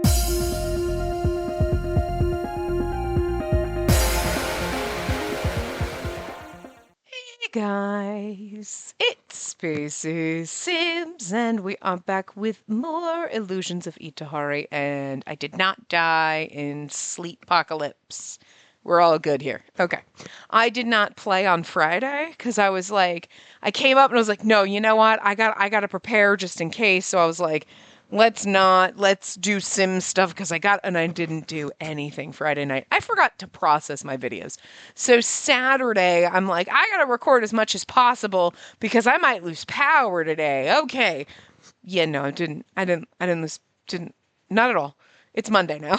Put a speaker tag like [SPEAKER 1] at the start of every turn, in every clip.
[SPEAKER 1] Hey guys, it's Spacey Sims, and we are back with more Illusions of Itehari, and I did not die in Sleep Apocalypse. We're all good here. Okay. I did not play on Friday because I was like, I came up and I was like, no, you know what? I got to prepare just in case. So I was like, let's do sim stuff because I didn't do anything Friday night. I forgot to process my videos. So Saturday, I'm like, I gotta record as much as possible because I might lose power today. Okay. Yeah, no, I didn't lose, didn't, not at all. It's Monday now,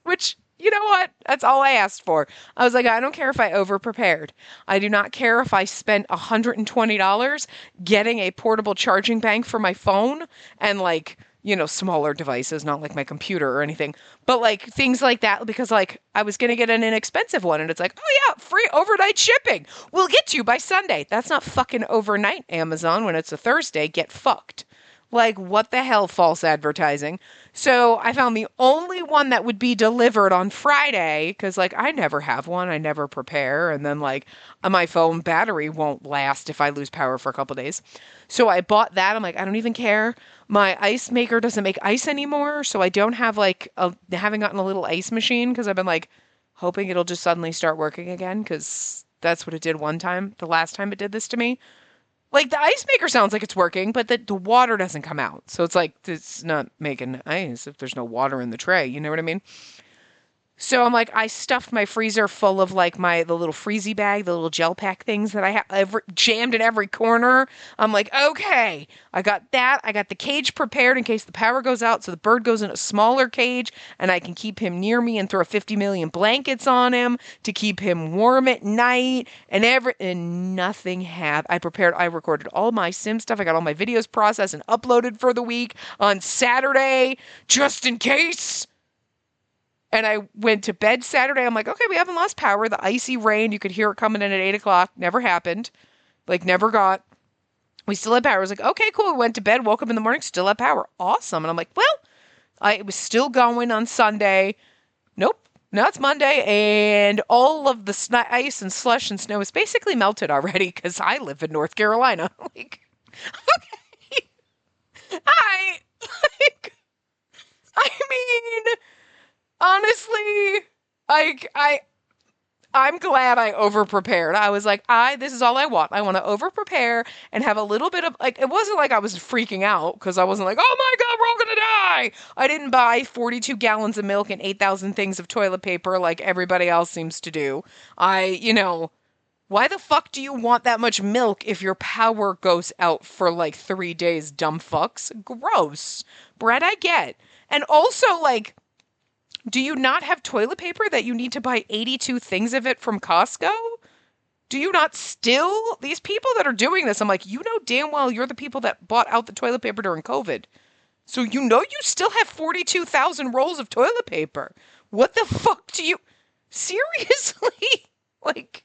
[SPEAKER 1] which, you know what? That's all I asked for. I was like, I don't care if I over prepared. I do not care if I spent $120 getting a portable charging bank for my phone and like, smaller devices, not like my computer or anything, but like things like that because like I was going to get an inexpensive one and it's like, oh yeah, free overnight shipping. We'll get to you by Sunday. That's not fucking overnight, Amazon. When it's a Thursday, get fucked. Like, what the hell, false advertising? So I found the only one that would be delivered on Friday, because, like, I never have one. I never prepare. And then, like, my phone battery won't last if I lose power for a couple days. So I bought that. I'm like, I don't even care. My ice maker doesn't make ice anymore. So I don't have, like, haven't gotten a little ice machine because I've been, like, hoping it'll just suddenly start working again because that's what it did one time, the last time it did this to me. Like the ice maker sounds like it's working, but the water doesn't come out. So it's like it's not making ice if there's no water in the tray. You know what I mean? So I'm like, I stuffed my freezer full of like the little freezy bag, the little gel pack things that I have jammed in every corner. I'm like, okay, I got that. I got the cage prepared in case the power goes out, so the bird goes in a smaller cage, and I can keep him near me and throw 50 million blankets on him to keep him warm at night. And nothing happened. I recorded all my sim stuff. I got all my videos processed and uploaded for the week on Saturday, just in case. And I went to bed Saturday. I'm like, okay, we haven't lost power. The icy rain, you could hear it coming in at 8 o'clock. Never happened. Like, never got. We still had power. I was like, okay, cool. We went to bed, woke up in the morning, still had power. Awesome. And I'm like, well, it was still going on Sunday. Nope. Now it's Monday, and all of the ice and slush and snow is basically melted already because I live in North Carolina. Like, okay. Like, I mean, honestly, I'm glad I over prepared. I was like, this is all I want. I want to over prepare and have a little bit of like, it wasn't like I was freaking out because I wasn't like, oh my God, we're all going to die. I didn't buy 42 gallons of milk and 8,000 things of toilet paper like everybody else seems to do. Why the fuck do you want that much milk if your power goes out for like 3 days, dumb fucks? Gross. Bread, I get. And also, like, do you not have toilet paper that you need to buy 82 things of it from Costco? Do you not still? These people that are doing this, I'm like, you know damn well you're the people that bought out the toilet paper during COVID. So you know you still have 42,000 rolls of toilet paper. What the fuck do you... Seriously? Like,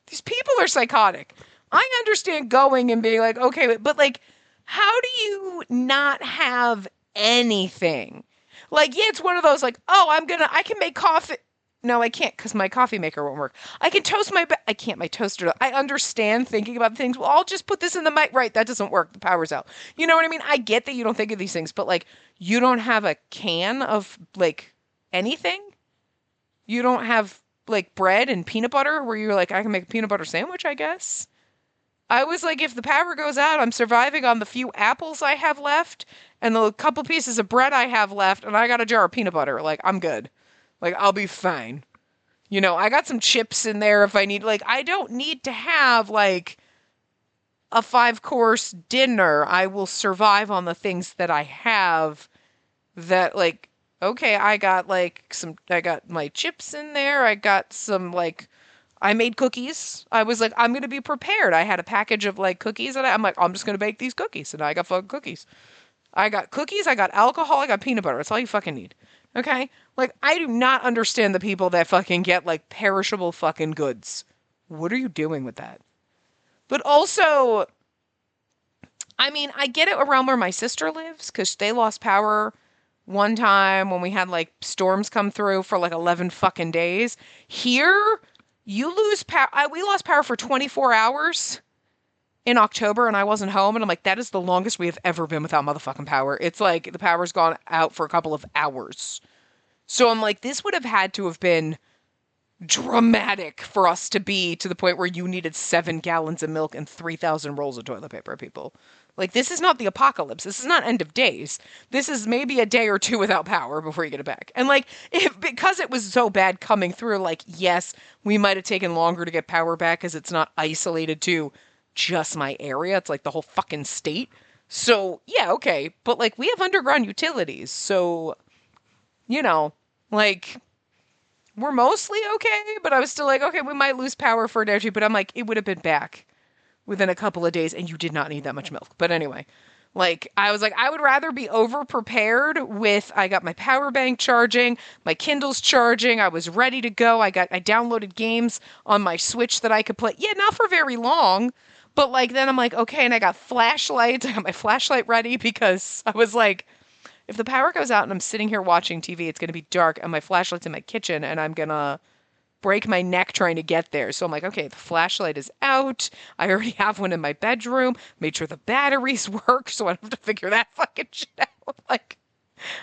[SPEAKER 1] these people are psychotic. I understand going and being like, okay, but like, how do you not have anything? Like, yeah, it's one of those like, oh, I can make coffee. No, I can't because my coffee maker won't work. I can toast I can't, my toaster. I understand thinking about things. Well, I'll just put this in the mic. Right, that doesn't work. The power's out. You know what I mean? I get that you don't think of these things, but like, you don't have a can of like anything? You don't have like bread and peanut butter where you're like, I can make a peanut butter sandwich, I guess. I was like, if the power goes out, I'm surviving on the few apples I have left and the couple pieces of bread I have left, and I got a jar of peanut butter. Like, I'm good. Like, I'll be fine. I got some chips in there if I need. Like, I don't need to have, like, a 5-course dinner. I will survive on the things that I have that, like, okay, I got my chips in there. I got some, like, I made cookies. I was like, I'm going to be prepared. I had a package of like cookies and I'm like, I'm just going to bake these cookies. And I got fucking cookies. I got cookies. I got alcohol. I got peanut butter. That's all you fucking need. Okay? Like, I do not understand the people that fucking get like perishable fucking goods. What are you doing with that? But also, I mean, I get it around where my sister lives because they lost power one time when we had like storms come through for like 11 fucking days. Here, you lose power. We lost power for 24 hours in October and I wasn't home. And I'm like, that is the longest we have ever been without motherfucking power. It's like the power's gone out for a couple of hours. So I'm like, this would have had to have been dramatic for us to be to the point where you needed 7 gallons of milk and 3,000 rolls of toilet paper, people. Like, this is not the apocalypse. This is not end of days. This is maybe a day or two without power before you get it back. And like, because it was so bad coming through, like, yes, we might have taken longer to get power back because it's not isolated to just my area. It's like the whole fucking state. So yeah, okay. But like, we have underground utilities. So, you know, like, we're mostly okay, but I was still like, okay, we might lose power for a day or two, but I'm like, it would have been back within a couple of days, and you did not need that much milk. But anyway, like, I was like, I would rather be over-prepared with, I got my power bank charging, my Kindle's charging, I was ready to go, I downloaded games on my Switch that I could play. Yeah, not for very long, but like, then I'm like, okay, and I got flashlights, I got my flashlight ready, because I was like, if the power goes out and I'm sitting here watching TV, it's going to be dark and my flashlight's in my kitchen and I'm going to break my neck trying to get there. So I'm like, okay, the flashlight is out. I already have one in my bedroom. Made sure the batteries work so I don't have to figure that fucking shit out. Like,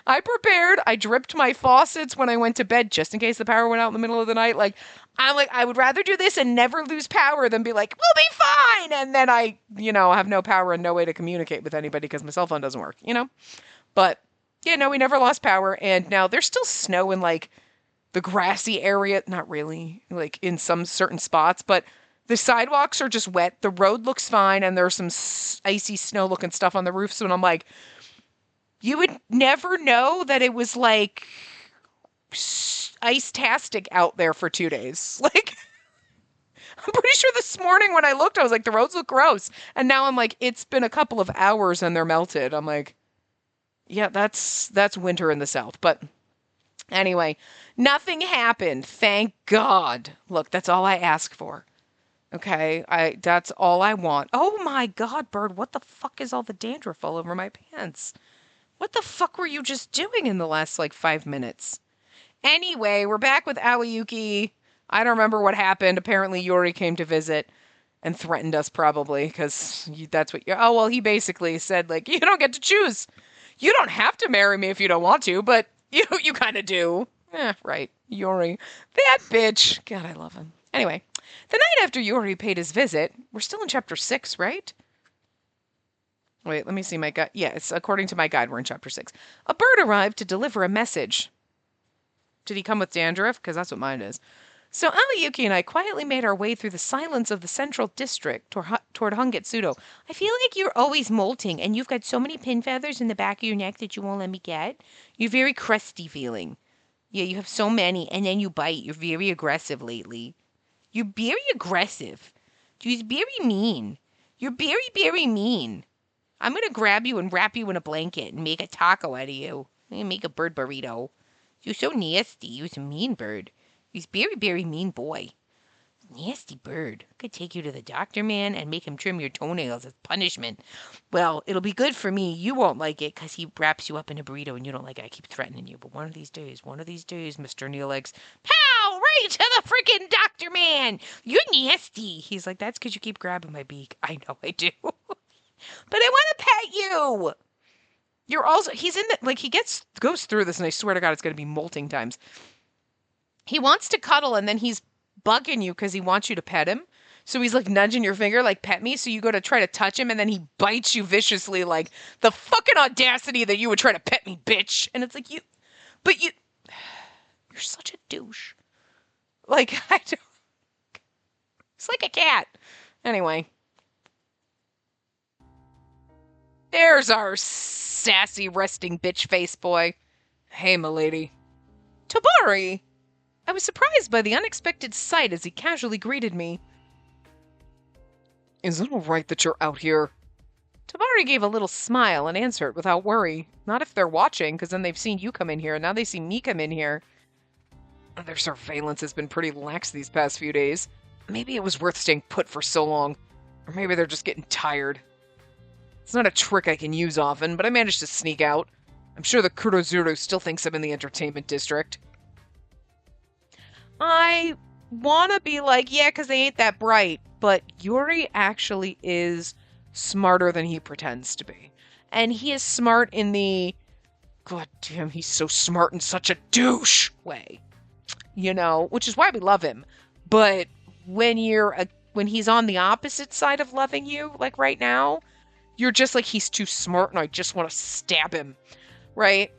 [SPEAKER 1] I prepared. I dripped my faucets when I went to bed just in case the power went out in the middle of the night. Like, I'm like, I would rather do this and never lose power than be like, we'll be fine. And then I, have no power and no way to communicate with anybody because my cell phone doesn't work, But yeah, no, we never lost power. And now there's still snow in like the grassy area. Not really, like in some certain spots, but the sidewalks are just wet. The road looks fine. And there's some icy snow looking stuff on the roofs. And I'm like, you would never know that it was like ice-tastic out there for 2 days. Like, I'm pretty sure this morning when I looked, I was like, the roads look gross. And now I'm like, it's been a couple of hours and they're melted. I'm like, yeah, that's winter in the South. But anyway, nothing happened. Thank God. Look, that's all I ask for. Okay, that's all I want. Oh my God, Bird, what the fuck is all the dandruff all over my pants? What the fuck were you just doing in the last, 5 minutes? Anyway, we're back with Aoyuki. I don't remember what happened. Apparently, Yuri came to visit and threatened us probably, because that's what you're... Oh, well, he basically said, you don't get to choose. You don't have to marry me if you don't want to, but you kind of do. Right. Yuri. That bitch. God, I love him. Anyway, the night after Yuri paid his visit, we're still in chapter 6, right? Wait, let me see my guide. Yes, according to my guide, we're in chapter 6. A bird arrived to deliver a message. Did he come with dandruff? Because that's what mine is. So Aoyuki and I quietly made our way through the silence of the central district toward Hungetsudo. I feel like you're always molting, and you've got so many pin feathers in the back of your neck that you won't let me get. You're very crusty feeling. Yeah, you have so many, and then you bite. You're very aggressive lately. You're very aggressive. You're very mean. You're very, very mean. I'm going to grab you and wrap you in a blanket and make a taco out of you. I'm going to make a bird burrito. You're so nasty. You're a mean bird. He's very, very mean boy. Nasty bird. I could take you to the doctor, man, and make him trim your toenails as punishment. Well, it'll be good for me. You won't like it because he wraps you up in a burrito and you don't like it. I keep threatening you. But one of these days, Mr. Neelegs, pow! Right to the freaking doctor, man! You're nasty. He's like, that's because you keep grabbing my beak. I know I do. But I want to pet you. You're also, he's in the, he goes through this, and I swear to God, it's going to be molting times. He wants to cuddle, and then he's bugging you because he wants you to pet him. So he's nudging your finger, pet me. So you go to try to touch him, and then he bites you viciously, the fucking audacity that you would try to pet me, bitch. And it's you're such a douche. I don't, it's like a cat. Anyway. There's our sassy resting bitch face boy. Hey, milady. Tabari! I was surprised by the unexpected sight as he casually greeted me. Is it all right that you're out here? Tabari gave a little smile and answered without worry. Not if they're watching, because then they've seen you come in here, and now they see me come in here. Their surveillance has been pretty lax these past few days. Maybe it was worth staying put for so long. Or maybe they're just getting tired. It's not a trick I can use often, but I managed to sneak out. I'm sure the Kurozuru still thinks I'm in the entertainment district. I want to be like, yeah, because they ain't that bright, but Yuri actually is smarter than he pretends to be. And he is smart in the, god damn, he's so smart and such a douche way. You know, which is why we love him. But when when he's on the opposite side of loving you, like right now, you're just like, he's too smart and I just want to stab him, right?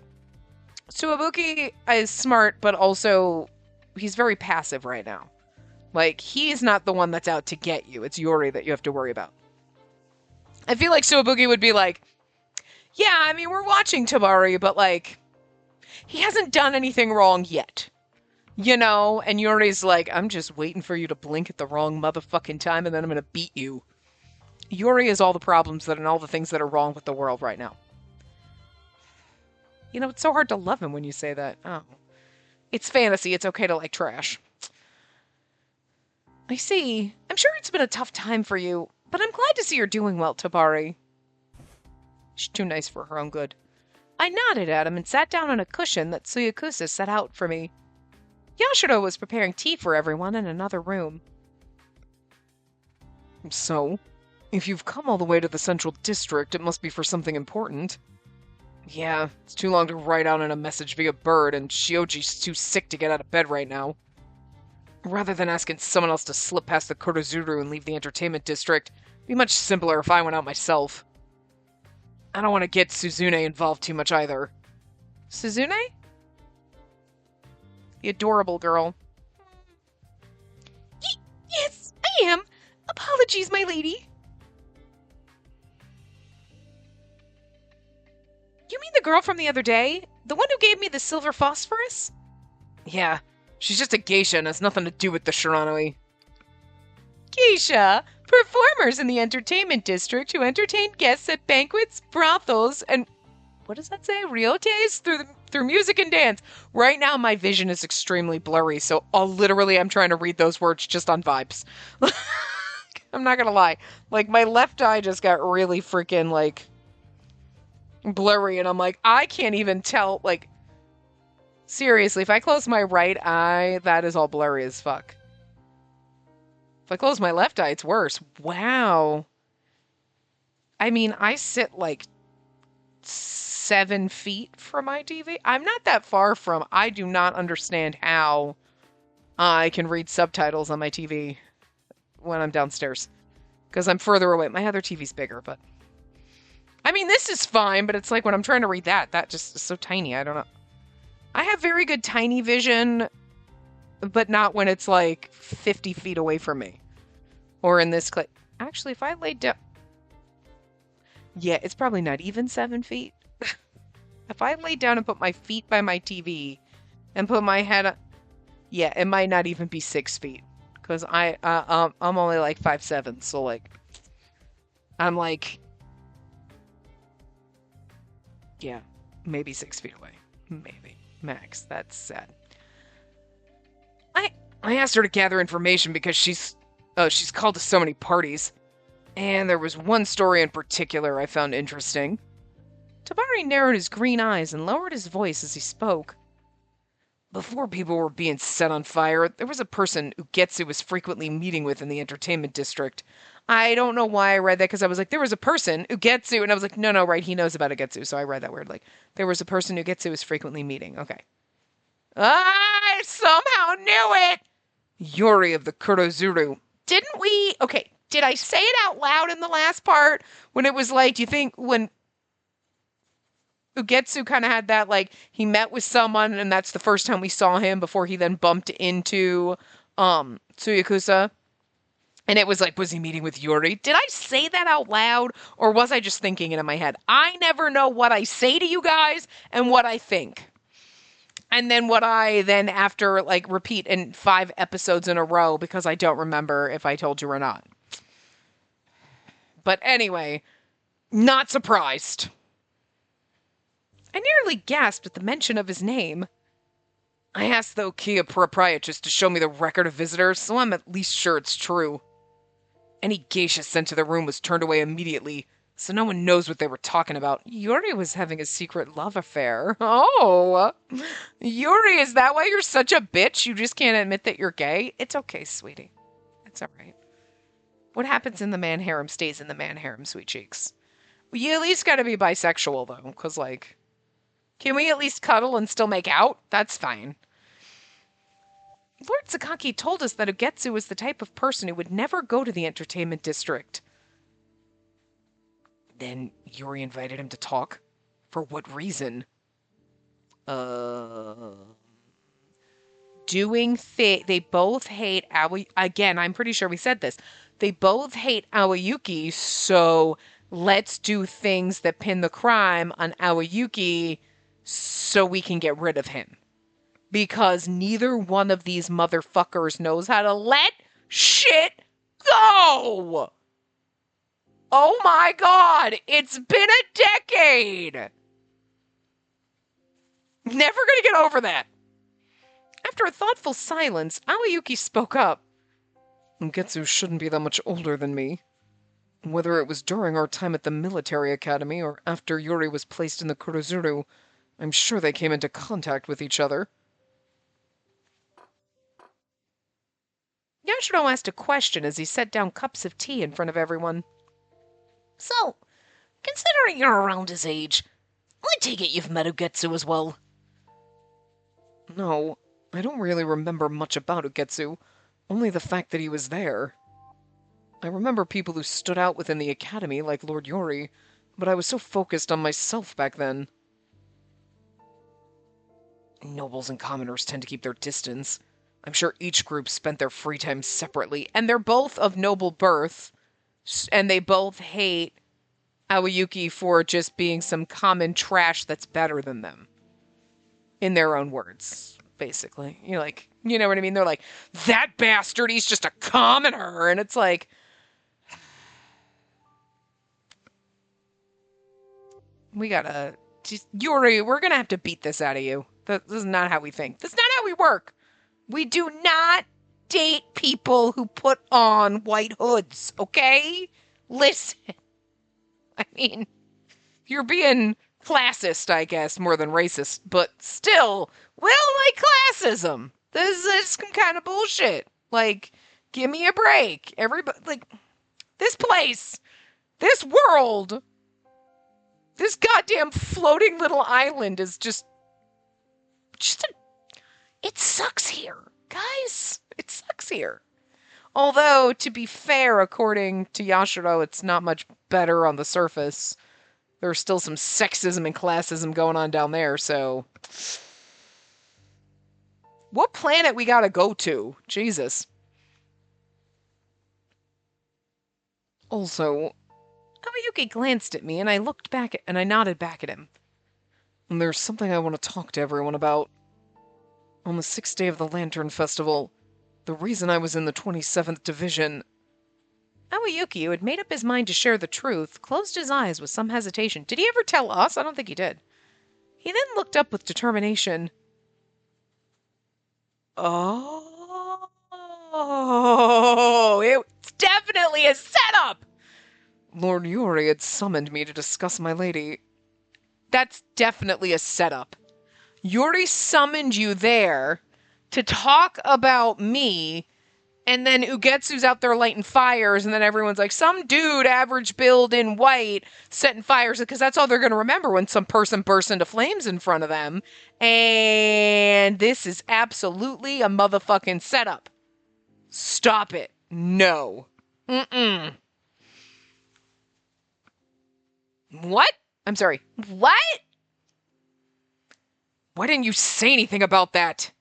[SPEAKER 1] So Ibuki is smart, but also he's very passive right now. Like, he's not the one that's out to get you. It's Yuri that you have to worry about. I feel like Suibuki would be like, yeah, I mean, we're watching Tabari, but, like, he hasn't done anything wrong yet. You know? And Yuri's like, I'm just waiting for you to blink at the wrong motherfucking time, and then I'm gonna beat you. Yuri is all the problems and all the things that are wrong with the world right now. You know, it's so hard to love him when you say that. Oh. It's fantasy. It's okay to like trash. I see. I'm sure it's been a tough time for you, but I'm glad to see you're doing well, Tabari. She's too nice for her own good. I nodded at him and sat down on a cushion that Suyakusa set out for me. Yashiro was preparing tea for everyone in another room. So, if you've come all the way to the Central District, it must be for something important. Yeah, it's too long to write out in a message via bird, and Shioji's too sick to get out of bed right now. Rather than asking someone else to slip past the Kurozuru and leave the entertainment district, it'd be much simpler if I went out myself. I don't want to get Suzune involved too much either. Suzune? The adorable girl. Yes, I am. Apologies, my lady. You mean the girl from the other day? The one who gave me the silver phosphorus? Yeah, she's just a geisha and has nothing to do with the Shiranui. Geisha? Performers in the entertainment district who entertain guests at banquets, brothels, and... what does that say? Ryotes? Through music and dance. Right now, my vision is extremely blurry, so I'm trying to read those words just on vibes. I'm not gonna lie. Like, my left eye just got really freaking, like... blurry, and I'm like, I can't even tell, like, seriously, if I close my right eye, that is all blurry as fuck. If I close my left eye, it's worse. Wow. I mean, I sit, like, 7 feet from my TV. I'm not that far from, I do not understand how I can read subtitles on my TV when I'm downstairs. Because I'm further away. My other TV's bigger, but... I mean, this is fine, but it's like when I'm trying to read that just is so tiny. I don't know. I have very good tiny vision, but not when it's like 50 feet away from me. Or in this clip. Actually, if I laid down... yeah, it's probably not even 7 feet. If I laid down and put my feet by my TV and put my head on... yeah, it might not even be 6 feet. Because I'm only like 5'7", so like... I'm like... yeah, maybe 6 feet away. Maybe. Max. That's sad. I asked her to gather information because she's called to so many parties. And there was one story in particular I found interesting. Tabari narrowed his green eyes and lowered his voice as he spoke. Before people were being set on fire, there was a person Ugetsu was frequently meeting with in the entertainment district. I don't know why I read that, because I was like, there was a person, Ugetsu, and I was like, no, right, he knows about Ugetsu, so I read that weird, like, there was a person Ugetsu was frequently meeting, okay. I somehow knew it! Yuri of the Kurozuru. Didn't we, okay, did I say it out loud in the last part, when it was like, do you think, when Ugetsu kind of had that, like, he met with someone, and that's the first time we saw him before he then bumped into, Suyakusa? And it was like, was he meeting with Yuri? Did I say that out loud? Or was I just thinking it in my head? I never know what I say to you guys and what I think. And then what I then after, like, repeat in 5 episodes in a row because I don't remember if I told you or not. But anyway, not surprised. I nearly gasped at the mention of his name. I asked the Okiya proprietress to show me the record of visitors, so I'm at least sure it's true. Any geisha sent to the room was turned away immediately. So no one knows what they were talking about. Yuri was having a secret love affair. Oh, Yuri, is that why you're such a bitch? You just can't admit that you're gay? It's okay, sweetie. It's all right. What happens in the man harem stays in the man harem, sweet cheeks. Well, you at least gotta be bisexual, though, because, like, can we at least cuddle and still make out? That's fine. Lord Sakaki told us that Ugetsu was the type of person who would never go to the entertainment district. Then Yuri invited him to talk? For what reason? They both hate Aoi. Again, I'm pretty sure we said this. They both hate Aoyuki, so let's do things that pin the crime on Aoyuki so we can get rid of him. Because neither one of these motherfuckers knows how to let shit go! Oh my god! It's been a decade! Never gonna get over that. After a thoughtful silence, Aoyuki spoke up. Getsu shouldn't be that much older than me. Whether it was during our time at the military academy or after Yuri was placed in the Kurozuru, I'm sure they came into contact with each other. Yashiro asked a question as he set down cups of tea in front of everyone. So, considering you're around his age, I take it you've met Ugetsu as well. No, I don't really remember much about Ugetsu, only the fact that he was there. I remember people who stood out within the academy, like Lord Yori, but I was so focused on myself back then. Nobles and commoners tend to keep their distance. I'm sure each group spent their free time separately, and they're both of noble birth, and they both hate Aoyuki for just being some common trash that's better than them. In their own words, basically. You know what I mean? They're like, that bastard, he's just a commoner, and it's like... We gotta... Yuri, we're gonna have to beat this out of you. This is not how we think. That's not how we work. We do not date people who put on white hoods, okay? Listen. I mean, you're being classist, I guess, more than racist, but still, we don't like classism. This is some kind of bullshit. Like, give me a break. Everybody, like, this place, this world, this goddamn floating little island is it sucks here, guys. It sucks here. Although, to be fair, according to Yashiro, it's not much better on the surface. There's still some sexism and classism going on down there, so... What planet we gotta go to? Jesus. Also, Aoyuki glanced at me, and I nodded back at him. And there's something I want to talk to everyone about. On the 6th day of the Lantern Festival, the reason I was in the 27th Division... Aoyuki, who had made up his mind to share the truth, closed his eyes with some hesitation. Did he ever tell us? I don't think he did. He then looked up with determination. Oh, it's definitely a setup! Lord Yuri had summoned me to discuss my lady. That's definitely a setup. Yuri summoned you there to talk about me, and then Ugetsu's out there lighting fires, and then everyone's like, some dude, average build in white, setting fires, because that's all they're going to remember when some person bursts into flames in front of them. And this is absolutely a motherfucking setup. Stop it. No. Mm-mm. What? I'm sorry. What? Why didn't you say anything about that?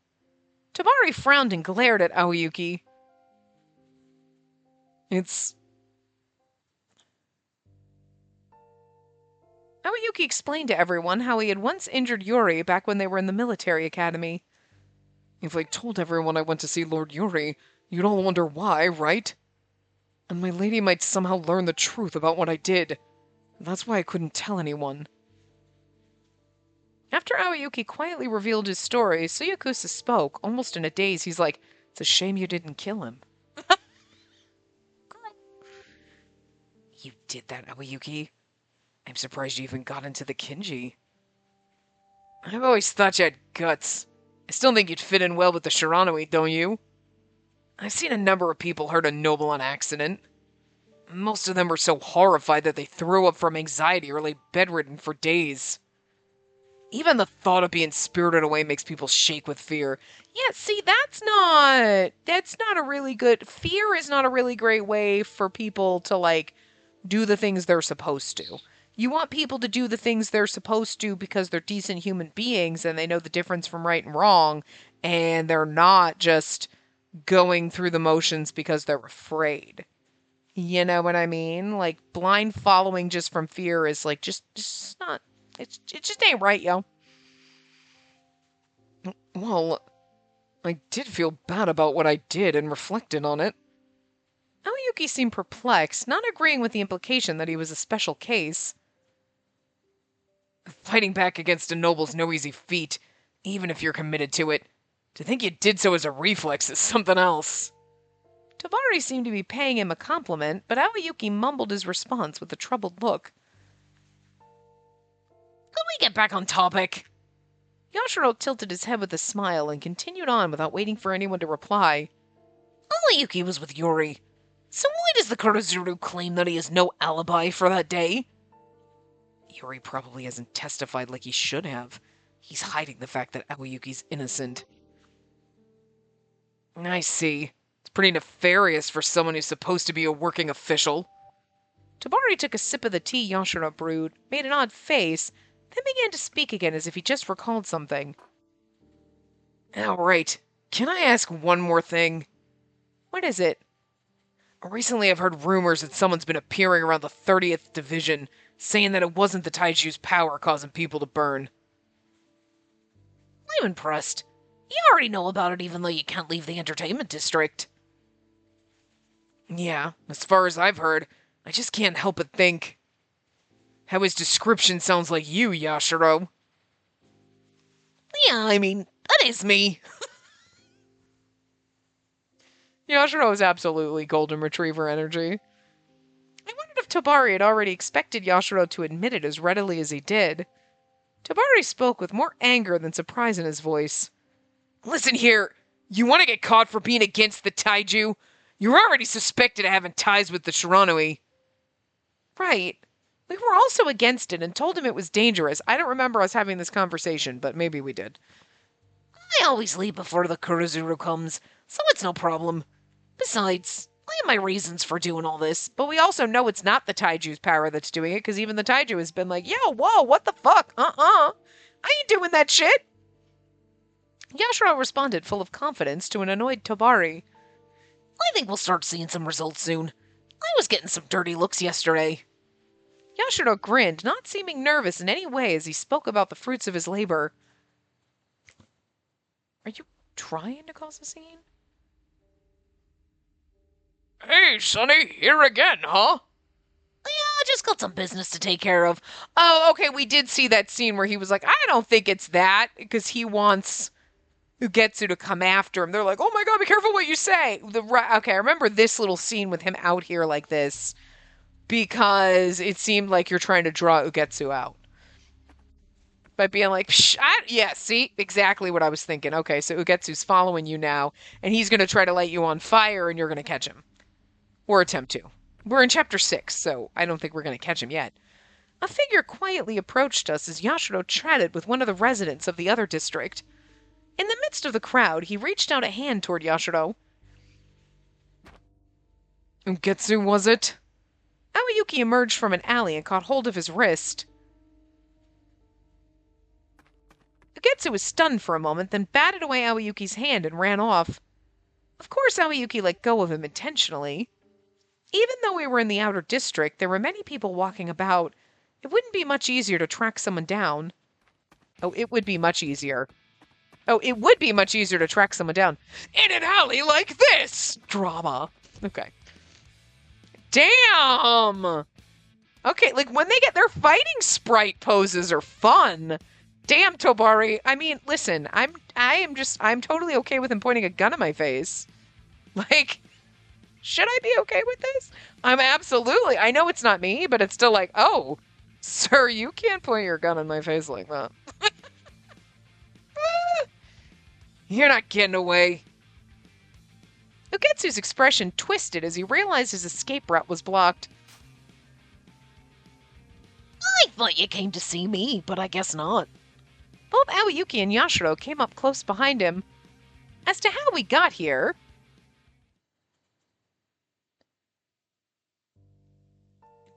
[SPEAKER 1] Tabari frowned and glared at Aoyuki. Aoyuki explained to everyone how he had once injured Yuri back when they were in the military academy. If I told everyone I went to see Lord Yuri, you'd all wonder why, right? And my lady might somehow learn the truth about what I did. That's why I couldn't tell anyone. After Aoyuki quietly revealed his story, Suyakusa spoke, almost in a daze. He's like, it's a shame you didn't kill him. Girl. You did that, Aoyuki. I'm surprised you even got into the Kinji. I've always thought you had guts. I still think you'd fit in well with the Shiranui, don't you? I've seen a number of people hurt a noble on accident. Most of them were so horrified that they threw up from anxiety or lay bedridden for days. Even the thought of being spirited away makes people shake with fear. Yeah, see, that's not a really good, fear is not a really great way for people to, like, do the things they're supposed to. You want people to do the things they're supposed to because they're decent human beings and they know the difference from right and wrong, and they're not just going through the motions because they're afraid. You know what I mean? Like, blind following just from fear is, like, just not, it just ain't right, yo. Well, I did feel bad about what I did and reflected on it. Aoyuki seemed perplexed, not agreeing with the implication that he was a special case. Fighting back against a noble's no easy feat, even if you're committed to it. To think you did so as a reflex is something else. Tabari seemed to be paying him a compliment, but Aoyuki mumbled his response with a troubled look. Can we get back on topic? Yashiro tilted his head with a smile and continued on without waiting for anyone to reply. Aoyuki was with Yuri. So why does the Kurozuru claim that he has no alibi for that day? Yuri probably hasn't testified like he should have. He's hiding the fact that Aoyuki's innocent. I see. It's pretty nefarious for someone who's supposed to be a working official. Tabari took a sip of the tea Yashiro brewed, made an odd face, then began to speak again as if he just recalled something. All right. Can I ask one more thing? What is it? Recently I've heard rumors that someone's been appearing around the 30th Division, saying that it wasn't the Taiju's power causing people to burn. I'm impressed. You already know about it even though you can't leave the entertainment district. Yeah, as far as I've heard, I just can't help but think how his description sounds like you, Yashiro. Yeah, I mean, that is me. Yashiro is absolutely golden retriever energy. I wondered if Tabari had already expected Yashiro to admit it as readily as he did. Tabari spoke with more anger than surprise in his voice. Listen here, you want to get caught for being against the Taiju? You're already suspected of having ties with the Shiranui. Right. We were also against it and told him it was dangerous. I don't remember us having this conversation, but maybe we did. I always leave before the Kurozuru comes, so it's no problem. Besides, I have my reasons for doing all this, but we also know it's not the Taiju's power that's doing it, because even the Taiju has been like, yo, whoa, what the fuck? I ain't doing that shit. Yashiro responded full of confidence to an annoyed Tabari. I think we'll start seeing some results soon. I was getting some dirty looks yesterday. Yashiro grinned, not seeming nervous in any way as he spoke about the fruits of his labor. Are you trying to cause a scene? Hey, Sonny, here again, huh? Yeah, I just got some business to take care of. Oh, okay, we did see that scene where he was like, I don't think it's that, because he wants Ugetsu to come after him. They're like, oh my god, be careful what you say. Okay, I remember this little scene with him out here like this, because it seemed like you're trying to draw Ugetsu out. By being like, yeah, see? Exactly what I was thinking. Okay, so Ugetsu's following you now, and he's going to try to light you on fire, and you're going to catch him. Or attempt to. We're in chapter 6, so I don't think we're going to catch him yet. A figure quietly approached us as Yashiro chatted with one of the residents of the other district. In the midst of the crowd, he reached out a hand toward Yashiro. Ugetsu, was it? Aoyuki emerged from an alley and caught hold of his wrist. Ugetsu was stunned for a moment, then batted away Aoyuki's hand and ran off. Of course Aoyuki let go of him intentionally. Even though we were in the outer district, there were many people walking about. It wouldn't be much easier to track someone down. Oh, it would be much easier. Oh, it would be much easier to track someone down. In an alley like this! Drama. Okay. Damn! Okay, like, when they get their fighting sprite poses are fun. Damn, Tabari. I mean, listen, I'm totally okay with him pointing a gun at my face. Like, should I be okay with this? I'm absolutely. I know it's not me, but it's still like, oh, Sir, you can't point your gun in my face like that. You're not getting away. Ugetsu's expression twisted as he realized his escape route was blocked.
[SPEAKER 2] I thought you came to see me, but I guess not.
[SPEAKER 1] Both Aoyuki and Yashiro came up close behind him. As to how we got here...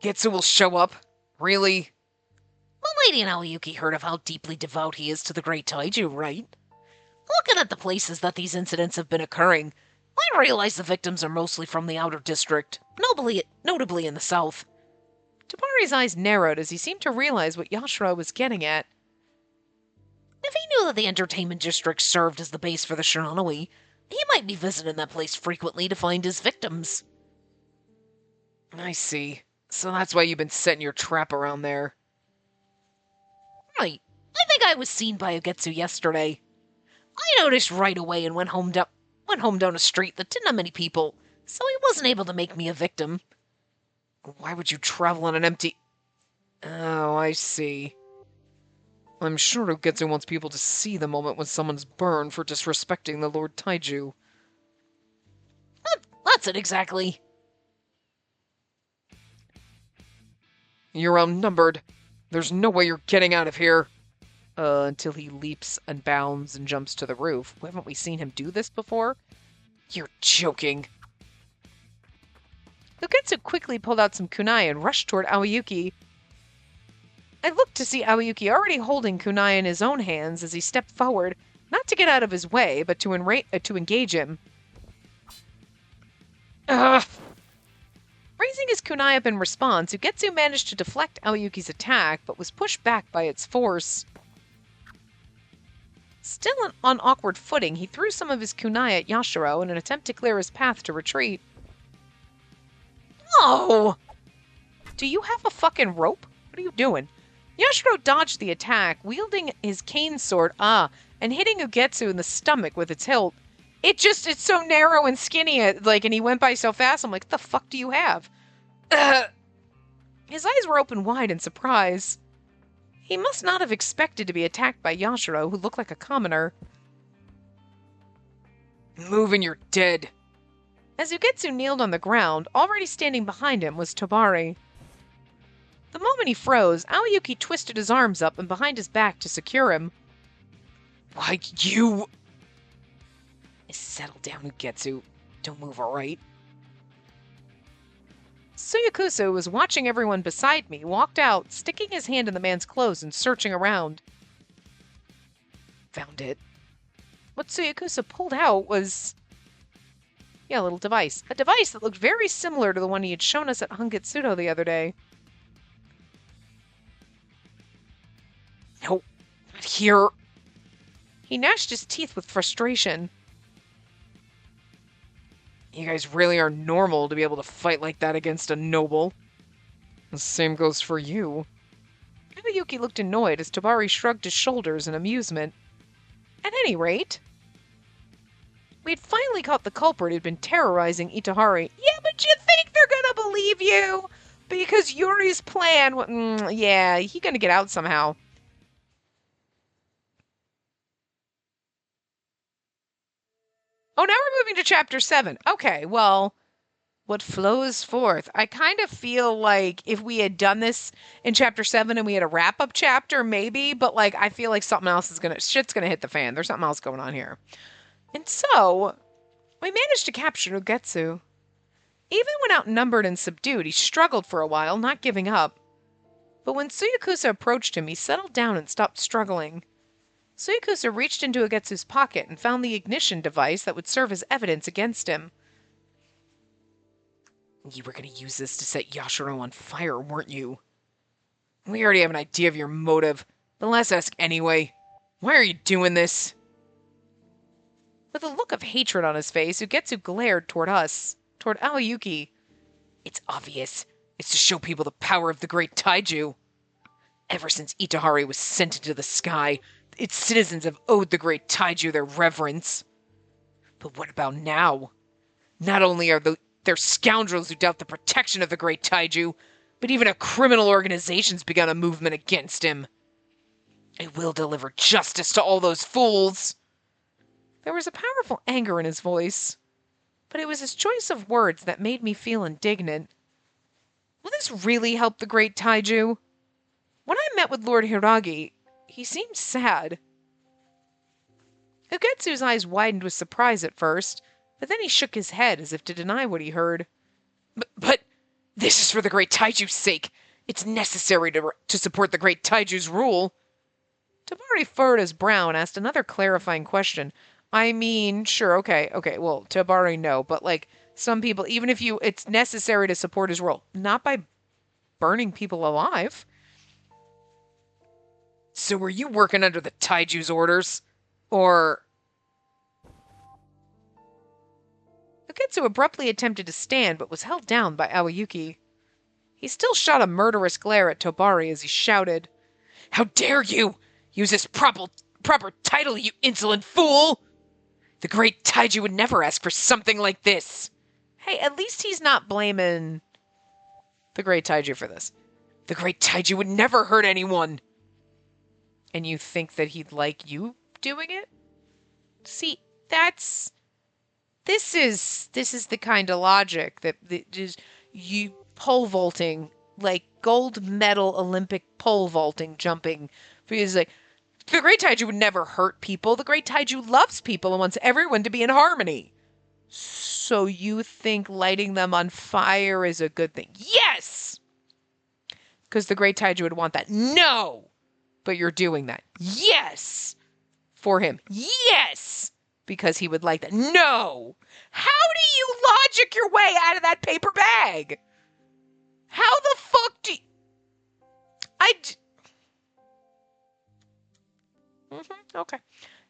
[SPEAKER 1] Getsu will show up? Really?
[SPEAKER 2] Milady and Aoyuki heard of how deeply devout he is to the great Taiju, right? Looking at the places that these incidents have been occurring, I realize the victims are mostly from the outer district, notably in the south.
[SPEAKER 1] Tabari's eyes narrowed as he seemed to realize what Yashiro was getting at.
[SPEAKER 2] If he knew that the entertainment district served as the base for the Shiranui, he might be visiting that place frequently to find his victims.
[SPEAKER 1] I see. So that's why you've been setting your trap around there.
[SPEAKER 2] Right. I think I was seen by Ugetsu yesterday. I noticed right away and went home down a street that didn't have many people, so he wasn't able to make me a victim.
[SPEAKER 1] Why would you travel on an empty... Oh, I see. I'm sure Ugetsu wants people to see the moment when someone's burned for disrespecting the Lord Taiju.
[SPEAKER 2] That's it exactly.
[SPEAKER 1] You're outnumbered. There's no way you're getting out of here. Until he leaps and bounds and jumps to the roof. Haven't we seen him do this before? You're joking. Ugetsu quickly pulled out some kunai and rushed toward Aoyuki. I looked to see Aoyuki already holding kunai in his own hands as he stepped forward, not to get out of his way, but to engage him. Ugh! Raising his kunai up in response, Ugetsu managed to deflect Aoyuki's attack, but was pushed back by its force. Still on awkward footing, he threw some of his kunai at Yashiro in an attempt to clear his path to retreat. Oh! Do you have a fucking rope? What are you doing? Yashiro dodged the attack, wielding his cane sword, and hitting Ugetsu in the stomach with its hilt. It's so narrow and skinny, and he went by so fast, I'm like, what the fuck do you have? His eyes were open wide in surprise. He must not have expected to be attacked by Yashiro, who looked like a commoner. Move and you're dead. As Ugetsu kneeled on the ground, already standing behind him was Tabari. The moment he froze, Aoyuki twisted his arms up and behind his back to secure him. Why, you... Settle down, Ugetsu. Don't move, all right? Suyakusa, who was watching everyone beside me, walked out, sticking his hand in the man's clothes and searching around. Found it. What Suyakusa pulled out was... a little device. A device that looked very similar to the one he had shown us at Hangitsudo the other day. No, not here. He gnashed his teeth with frustration. You guys really are normal to be able to fight like that against a noble. The same goes for you. Aoyuki looked annoyed as Tabari shrugged his shoulders in amusement. At any rate, we had finally caught the culprit who'd been terrorizing Itehari. Yeah, but you think they're gonna believe you? Because Yuri's plan... yeah, he's gonna get out somehow. Oh, now we're moving to Chapter 7. Okay, well, what flows forth? I kind of feel like if we had done this in Chapter 7 and we had a wrap-up chapter, maybe, but, I feel like something else is shit's gonna hit the fan. There's something else going on here. And so, we managed to capture Ugetsu. Even when outnumbered and subdued, he struggled for a while, not giving up. But when Suyakusa approached him, he settled down and stopped struggling. Suyakusa reached into Ugetsu's pocket and found the ignition device that would serve as evidence against him. You were going to use this to set Yashiro on fire, weren't you? We already have an idea of your motive, but let's ask anyway. Why are you doing this? With a look of hatred on his face, Ugetsu glared toward us, toward Aoyuki. It's obvious. It's to show people the power of the great Taiju. Ever since Itehari was sent into the sky, its citizens have owed the great Taiju their reverence. But what about now? Not only are there scoundrels who doubt the protection of the great Taiju,
[SPEAKER 2] But even a criminal organization's begun a movement against him. I will deliver justice to all those fools.
[SPEAKER 1] There was a powerful anger in his voice, but it was his choice of words that made me feel indignant. Will this really help the great Taiju? When I met with Lord Hiragi, he seemed sad. Ugetsu's eyes widened with surprise at first, but then he shook his head as if to deny what he heard.
[SPEAKER 2] But this is for the great Taiju's sake. It's necessary to support the great Taiju's rule.
[SPEAKER 1] Tabari furrowed his brow and asked another clarifying question. I mean, sure, okay, well, Tabari, no, but like, some people, even if it's necessary to support his rule, not by burning people alive.
[SPEAKER 2] So were you working under the Taiju's orders? Or...
[SPEAKER 1] Ugetsu abruptly attempted to stand, but was held down by Aoyuki. He still shot a murderous glare at Tobari as he shouted,
[SPEAKER 2] How dare you! Use this proper title, you insolent fool! The great Taiju would never ask for something like this.
[SPEAKER 1] Hey, at least he's not blaming the great Taiju for this.
[SPEAKER 2] The great Taiju would never hurt anyone.
[SPEAKER 1] And you think that he'd like you doing it? See, this is the kind of logic that just you pole vaulting, like gold medal Olympic pole vaulting jumping, because like the great Taiju would never hurt people. The great Taiju loves people and wants everyone to be in harmony. So you think lighting them on fire is a good thing? Yes! Because the great Taiju would want that. No! But you're doing that. Yes! For him. Yes! Because he would like that. No! How do you logic your way out of that paper bag? How the fuck do you... Okay.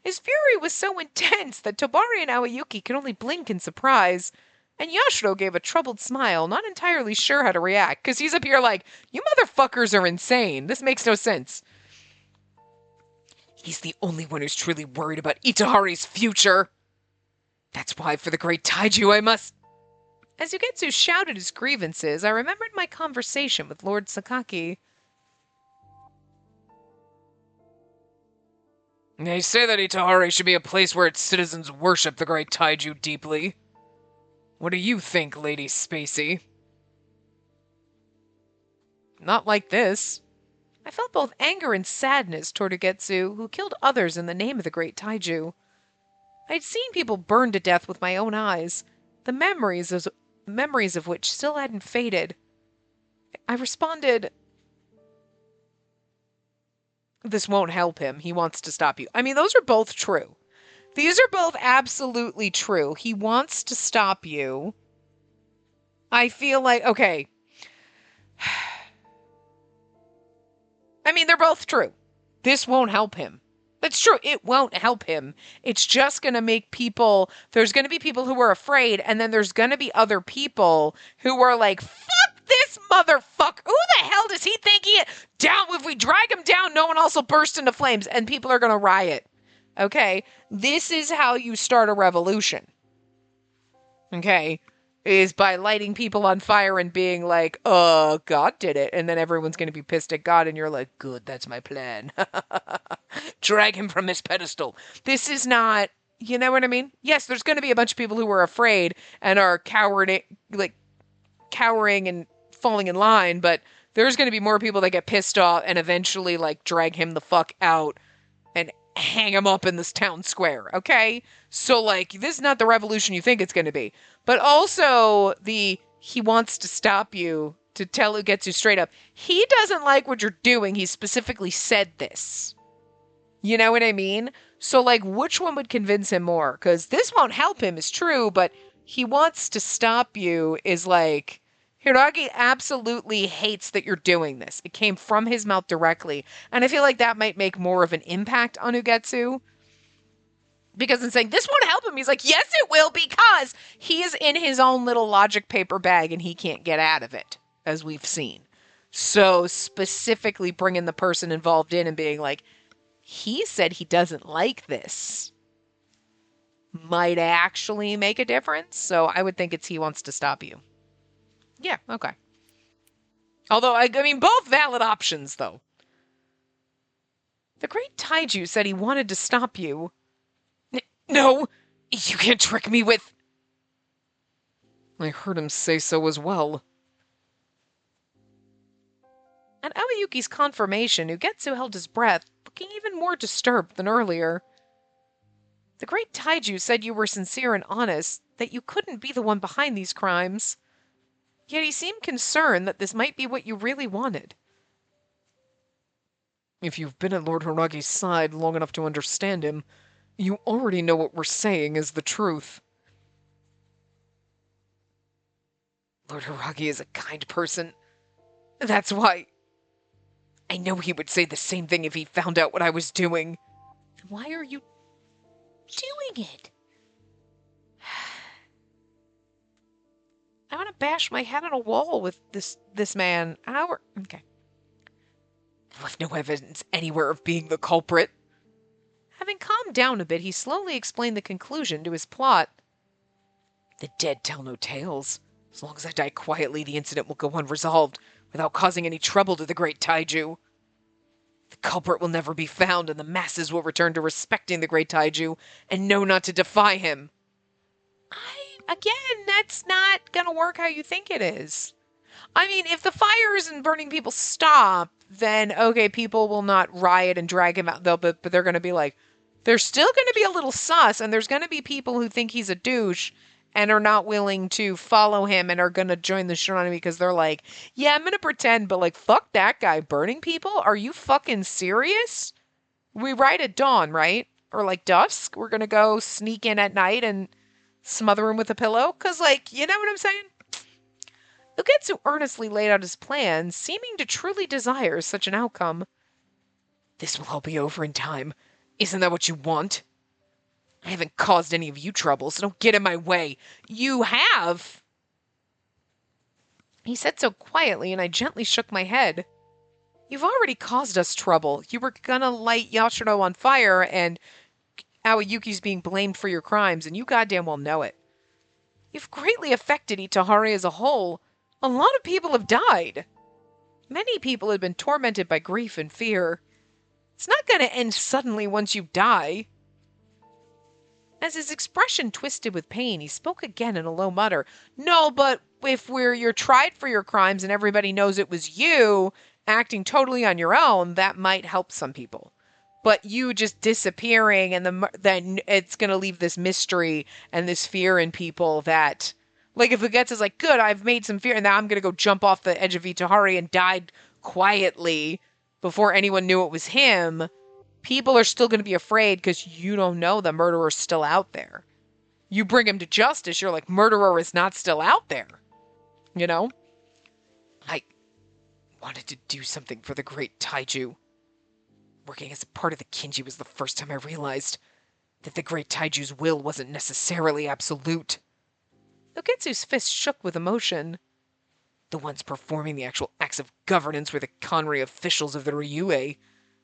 [SPEAKER 1] His fury was so intense that Tobari and Aoyuki could only blink in surprise, and Yashiro gave a troubled smile, not entirely sure how to react, because he's up here like, you motherfuckers are insane. This makes no sense.
[SPEAKER 2] He's the only one who's truly worried about Itehari's future. That's why for the great Taiju I must...
[SPEAKER 1] As Ugetsu shouted his grievances, I remembered my conversation with Lord Sakaki.
[SPEAKER 2] They say that Itehari should be a place where its citizens worship the great Taiju deeply. What do you think, Lady Spacey?
[SPEAKER 1] Not like this. I felt both anger and sadness toward Ugetsu, who killed others in the name of the great Taiju. I'd seen people burned to death with my own eyes, the memories of which still hadn't faded. I responded, this won't help him. He wants to stop you. I mean, those are both true. These are both absolutely true. He wants to stop you. I feel like, okay. I mean, they're both true. This won't help him. That's true. It won't help him. It's just going to make people, there's going to be people who are afraid, and then there's going to be other people who are like, fuck this motherfucker. Who the hell does he think he is? Down, if we drag him down, no one else will burst into flames, and people are going to riot. Okay? This is how you start a revolution. Okay? Is by lighting people on fire and being like, God did it. And then everyone's going to be pissed at God, and you're like, good, that's my plan. Drag him from his pedestal. This is not, you know what I mean? Yes, there's going to be a bunch of people who are afraid and are cowering and falling in line, but there's going to be more people that get pissed off and eventually, like, drag him the fuck out and hang him up in this town square, okay? So, like, this is not the revolution you think it's going to be. But also, he wants to stop you, to tell Ugetsu straight up, he doesn't like what you're doing. He specifically said this. You know what I mean? So, like, which one would convince him more? Because this won't help him is true, but he wants to stop you is like, Hiragi absolutely hates that you're doing this. It came from his mouth directly. And I feel like that might make more of an impact on Ugetsu. Because in saying, this won't help him, he's like, yes, it will, because he is in his own little logic paper bag and he can't get out of it, as we've seen. So specifically bringing the person involved in and being like, he said he doesn't like this, might actually make a difference. So I would think it's he wants to stop you. Yeah, okay. Although, I mean, both valid options, though. The great Taiju said he wanted to stop you. No, you can't trick me with... I heard him say so as well. At Aoyuki's confirmation, Ugetsu held his breath, looking even more disturbed than earlier. The great Taiju said you were sincere and honest, that you couldn't be the one behind these crimes. Yet he seemed concerned that this might be what you really wanted. If you've been at Lord Haragi's side long enough to understand him, you already know what we're saying is the truth. Lord Haragi is a kind person. That's why... I know he would say the same thing if he found out what I was doing. Why are you doing it? I want to bash my head on a wall with this man. Okay. I left no evidence anywhere of being the culprit. Having calmed down a bit, he slowly explained the conclusion to his plot. The dead tell no tales. As long as I die quietly, the incident will go unresolved, without causing any trouble to the great Taiju. The culprit will never be found, and the masses will return to respecting the great Taiju and know not to defy him. Again, that's not gonna work how you think it is. I mean, if the fires and burning people stop, then okay, people will not riot and drag him out, but they're gonna be like, there's still gonna be a little sus, and there's gonna be people who think he's a douche and are not willing to follow him and are gonna join the Shinigami because they're like, yeah, I'm gonna pretend, but like, fuck that guy burning people? Are you fucking serious? We ride at dawn, right? Or like dusk? We're gonna go sneak in at night and smother him with a pillow? Cause like, you know what I'm saying? Ugetsu earnestly laid out his plan, seeming to truly desire such an outcome. This will all be over in time. Isn't that what you want? I haven't caused any of you trouble, so don't get in my way. You have! He said so quietly, and I gently shook my head. You've already caused us trouble. You were gonna light Yashiro on fire, and Aoyuki's being blamed for your crimes, and you goddamn well know it. You've greatly affected Itehari as a whole. A lot of people have died. Many people have been tormented by grief and fear. It's not gonna end suddenly once you die. As his expression twisted with pain, he spoke again in a low mutter. No, but if you're tried for your crimes and everybody knows it was you acting totally on your own, that might help some people. But you just disappearing and then it's going to leave this mystery and this fear in people that, like, if Ugetsu is like, good, I've made some fear and now I'm going to go jump off the edge of Itehari and died quietly before anyone knew it was him, people are still going to be afraid because you don't know the murderer's still out there. You bring him to justice, you're like, murderer is not still out there. You know? I wanted to do something for the great Taiju. Working as a part of the Kinji was the first time I realized that the great Taiju's will wasn't necessarily absolute. Ugetsu's fist shook with emotion. The ones performing the actual acts of governance were the Conry officials of the Ryuei.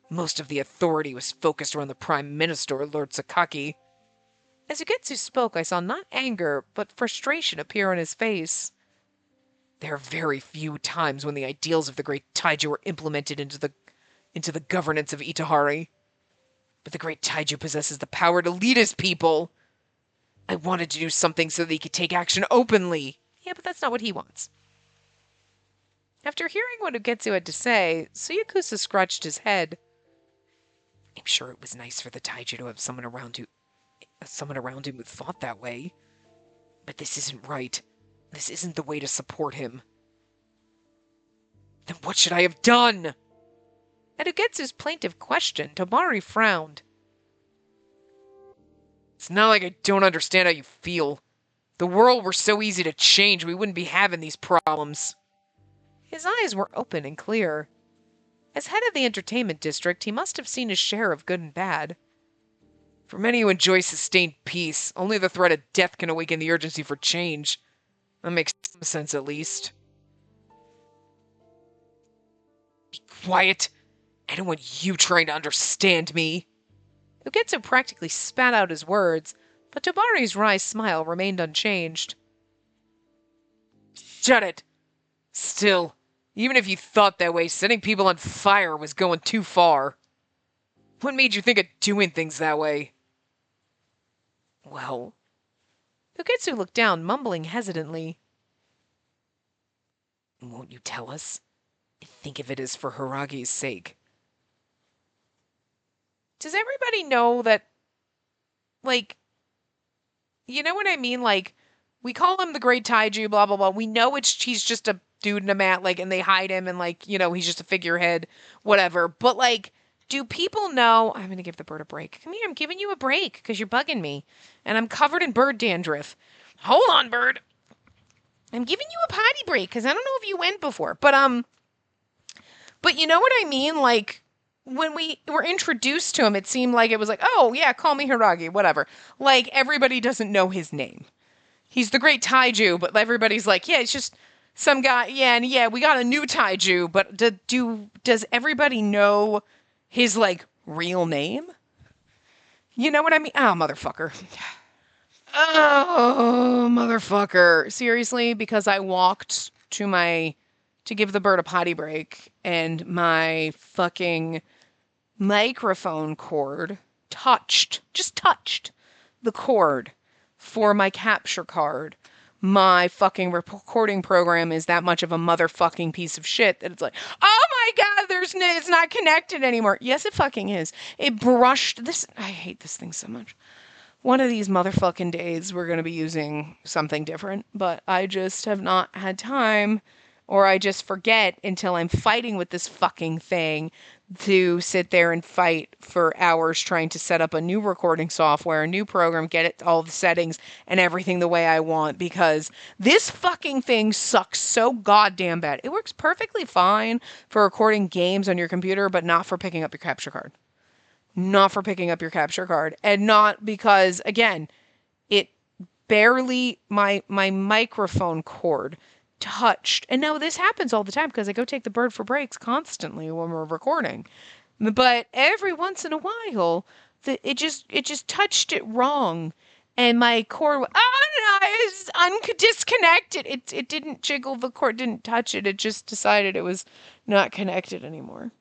[SPEAKER 1] Most of the authority was focused around the Prime Minister, Lord Sakaki. As Ugetsu spoke, I saw not anger, but frustration appear on his face. There are very few times when the ideals of the great Taiju were implemented into the governance of Itehari. But the great Taiju possesses the power to lead his people. I wanted to do something so that he could take action openly. Yeah, but that's not what he wants. After hearing what Ugetsu had to say, Suyakusa scratched his head. I'm sure it was nice for the Taiju to have someone around him who thought that way. But this isn't right. This isn't the way to support him. Then what should I have done? At Ugetsu's plaintive question, Tomari frowned. It's not like I don't understand how you feel. If the world were so easy to change, we wouldn't be having these problems. His eyes were open and clear. As head of the entertainment district, he must have seen his share of good and bad. For many who enjoy sustained peace, only the threat of death can awaken the urgency for change. That makes some sense, at least. Be quiet. I don't want you trying to understand me. Ugetsu practically spat out his words, but Tobari's wry smile remained unchanged. Shut it. Still, Even if you thought that way, setting people on fire was going too far. What made you think of doing things that way? Well, Uketsu looked down, mumbling hesitantly. Won't you tell us? I think of it as for Hiragi's sake. Does everybody know that, like, you know what I mean? Like, we call him the Great Taiju, blah, blah, blah. We know he's just a dude in a mat, like, and they hide him, and, like, he's just a figurehead, whatever. But, like, do people know? I'm going to give the bird a break. Come here, I'm giving you a break because you're bugging me. And I'm covered in bird dandruff. Hold on, bird. I'm giving you a potty break because I don't know if you went before. But you know what I mean? Like, when we were introduced to him, it seemed like it was like, oh, yeah, call me Hiragi, whatever. Like, everybody doesn't know his name. He's the great Taiju, but everybody's like, yeah, it's just some guy. Yeah, and yeah, we got a new Taiju, but does everybody know his, like, real name? You know what I mean? Oh, motherfucker. Oh, motherfucker. Seriously, because I walked to give the bird a potty break and my fucking microphone cord just touched the cord for my capture card. My fucking recording program is that much of a motherfucking piece of shit that it's like, oh my god, it's not connected anymore. Yes, it fucking is. It brushed this. I hate this thing so much. One of these motherfucking days we're going to be using something different, but I just have not had time, or I just forget until I'm fighting with this fucking thing to sit there and fight for hours trying to set up a new recording software, a new program, get it all the settings and everything the way I want, because this fucking thing sucks so goddamn bad. It works perfectly fine for recording games on your computer, but not for picking up your capture card. Not for picking up your capture card. And not because, again, it barely, my microphone cord touched. And now this happens all the time because I go take the bird for breaks constantly when we're recording. But every once in a while, it just touched it wrong. And my cord, oh no, it's disconnected. It didn't jiggle, the cord didn't touch it. It just decided it was not connected anymore.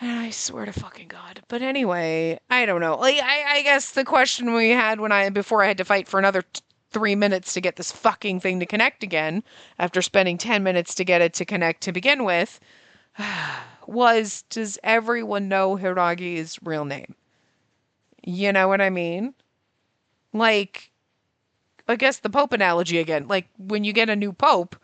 [SPEAKER 1] I swear to fucking God. But anyway, I don't know. Like, I guess the question we had before I had to fight for another 3 minutes to get this fucking thing to connect again, after spending 10 minutes to get it to connect to begin with, was, does everyone know Hiragi's real name? You know what I mean? Like, I guess the Pope analogy again. Like, when you get a new Pope,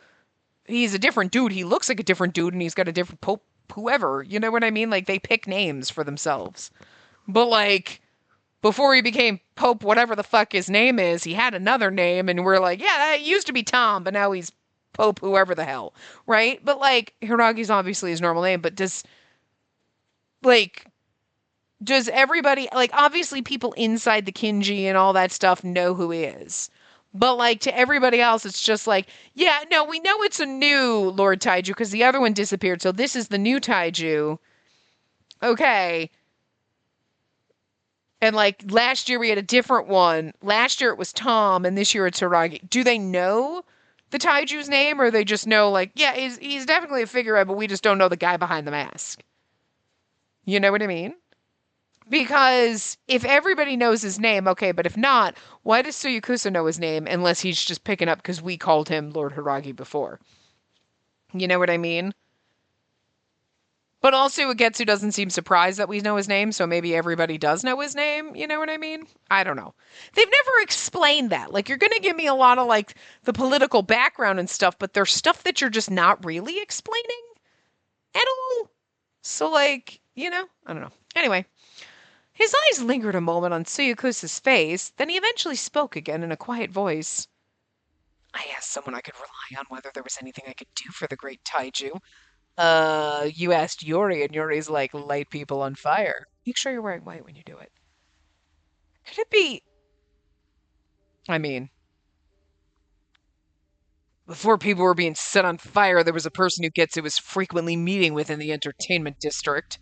[SPEAKER 1] he's a different dude. He looks like a different dude, and he's got a different Pope whoever, you know what I mean? Like, they pick names for themselves. But, like, before he became Pope, whatever the fuck his name is, he had another name, and we're like, yeah, it used to be Tom, but now he's Pope whoever the hell, right? But, like, Hiragi's obviously his normal name, but like, does everybody, like, obviously people inside the Kinji and all that stuff know who he is. But, like, to everybody else, it's just like, yeah, no, we know it's a new Lord Taiju because the other one disappeared. So this is the new Taiju. Okay. And, like, last year we had a different one. Last year it was Tom, and this year it's Hiragi. Do they know the Taiju's name, or they just know, like, yeah, he's definitely a figurehead, but we just don't know the guy behind the mask? You know what I mean? Because if everybody knows his name, okay, but if not, why does Suyakusa know his name unless he's just picking up because we called him Lord Hiragi before? You know what I mean? But also, Ugetsu doesn't seem surprised that we know his name, so maybe everybody does know his name. You know what I mean? I don't know. They've never explained that. Like, you're going to give me a lot of, like, the political background and stuff, but there's stuff that you're just not really explaining at all. So, like, I don't know. Anyway. His eyes lingered a moment on Suyakusa's face, then he eventually spoke again in a quiet voice. I asked someone I could rely on whether there was anything I could do for the great Taiju. You asked Yuri, and Yuri's like, light people on fire. Make sure you're wearing white when you do it. Could it be... I mean, before people were being set on fire, there was a person Ugetsu was frequently meeting with in the entertainment district.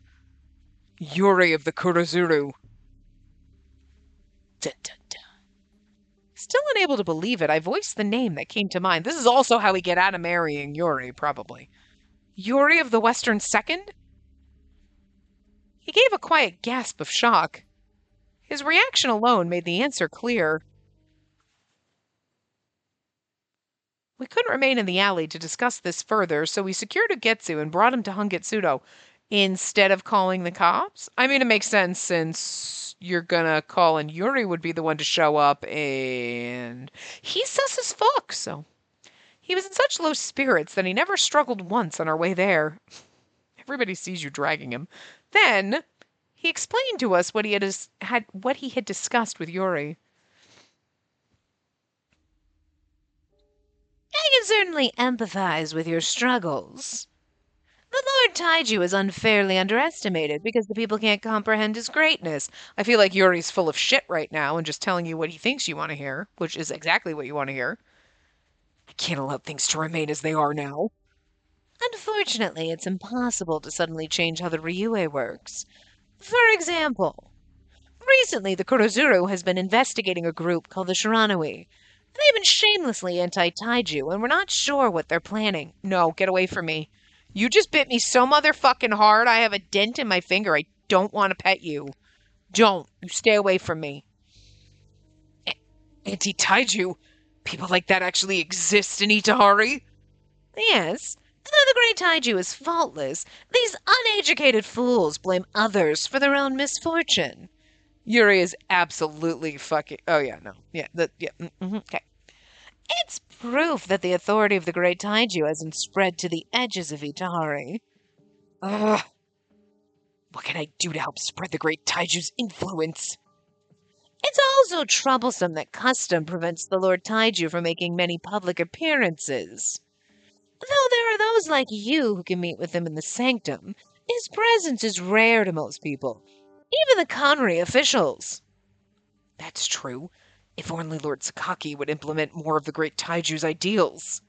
[SPEAKER 1] Yuri of the Kurozuru. Dun, dun, dun. still unable to believe it. I voiced the name that came to mind. This is also how we get out of marrying Yuri, probably. Yuri of the Western Second? He gave a quiet gasp of shock. His reaction alone made the answer clear. We couldn't remain in the alley to discuss this further, so we secured Ugetsu and brought him to Hungetsudo instead of calling the cops. I mean, it makes sense since you're gonna call and Yuri would be the one to show up, and he's sus as fuck, so. He was in such low spirits that he never struggled once on our way there. Everybody sees you dragging him. Then he explained to us what he had discussed with Yuri.
[SPEAKER 2] I can certainly empathize with your struggles. The Lord Taiju is unfairly underestimated because the people can't comprehend his greatness.
[SPEAKER 1] I feel like Yuri's full of shit right now and just telling you what he thinks you want to hear, which is exactly what you want to hear. I can't allow things to remain as they are now.
[SPEAKER 2] Unfortunately, it's impossible to suddenly change how the Ryue works. For example, recently the Kurozuru has been investigating a group called the Shiranui. They've been shamelessly anti-Taiju, and we're not sure what they're planning.
[SPEAKER 1] No, get away from me. You just bit me so motherfucking hard I have a dent in my finger. I don't want to pet you. Don't. You stay away from me. Anti-Taiju? People like that actually exist in Itehari?
[SPEAKER 2] Yes. Though the great Taiju is faultless, these uneducated fools blame others for their own misfortune.
[SPEAKER 1] Yuri is absolutely fucking. Oh yeah, no, yeah, okay.
[SPEAKER 2] It's proof that the authority of the great Taiju hasn't spread to the edges of Itehari.
[SPEAKER 1] Ugh. What can I do to help spread the great Taiju's influence?
[SPEAKER 2] It's also troublesome that custom prevents the Lord Taiju from making many public appearances. Though there are those like you who can meet with him in the sanctum, his presence is rare to most people, even the Conry officials.
[SPEAKER 1] That's true. If only Lord Sakaki would implement more of the great Taiju's ideals.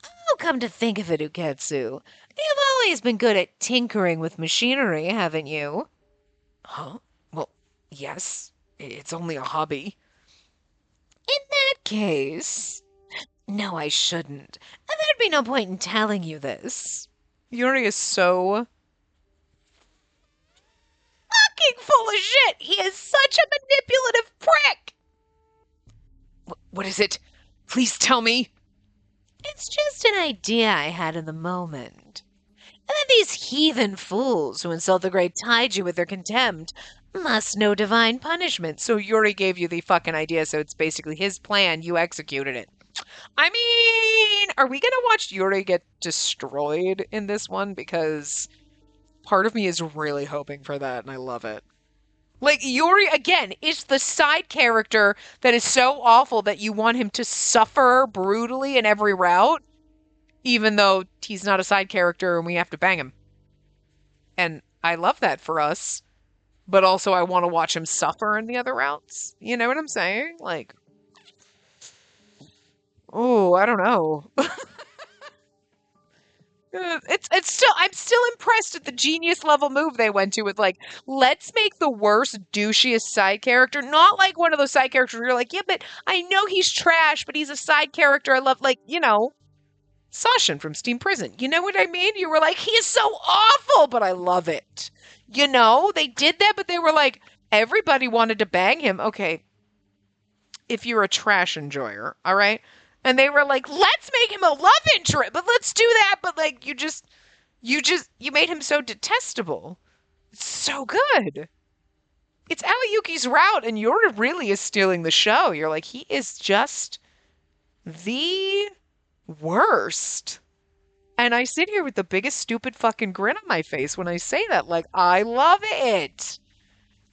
[SPEAKER 2] Oh, come to think of it, Uketsu, you've always been good at tinkering with machinery, haven't you?
[SPEAKER 1] Huh? Well, yes. It's only a hobby.
[SPEAKER 2] In that case... No, I shouldn't. There'd be no point in telling you this.
[SPEAKER 1] Yuri is so...
[SPEAKER 2] fucking full of shit! He is such a manipulative prick!
[SPEAKER 1] What is it? Please tell me.
[SPEAKER 2] It's just an idea I had in the moment. And then these heathen fools who insult the great Taiju with their contempt must know divine punishment.
[SPEAKER 1] So Yuri gave you the fucking idea, so it's basically his plan. You executed it. I mean, are we gonna watch Yuri get destroyed in this one? Because part of me is really hoping for that, and I love it. Like, Yuri, again, is the side character that is so awful that you want him to suffer brutally in every route, even though he's not a side character and we have to bang him. And I love that for us, but also I want to watch him suffer in the other routes. You know what I'm saying? Like, oh, I don't know. It's still, I'm still impressed at the genius level move they went to with, like, let's make the worst douchiest side character not like one of those side characters where you're like, yeah, but I know he's trash, but he's a side character I love, like, you know, Sashin from Steam Prison. You know what I mean? You were like, he is so awful, but I love it. You know, they did that, but they were like, everybody wanted to bang him. Okay, if you're a trash enjoyer, all right? And they were like, let's make him a love interest, but let's do that. But like, you made him so detestable. It's so good. It's Aoyuki's route, and Yuri really is stealing the show. You're like, he is just the worst. And I sit here with the biggest stupid fucking grin on my face when I say that. Like, I love it.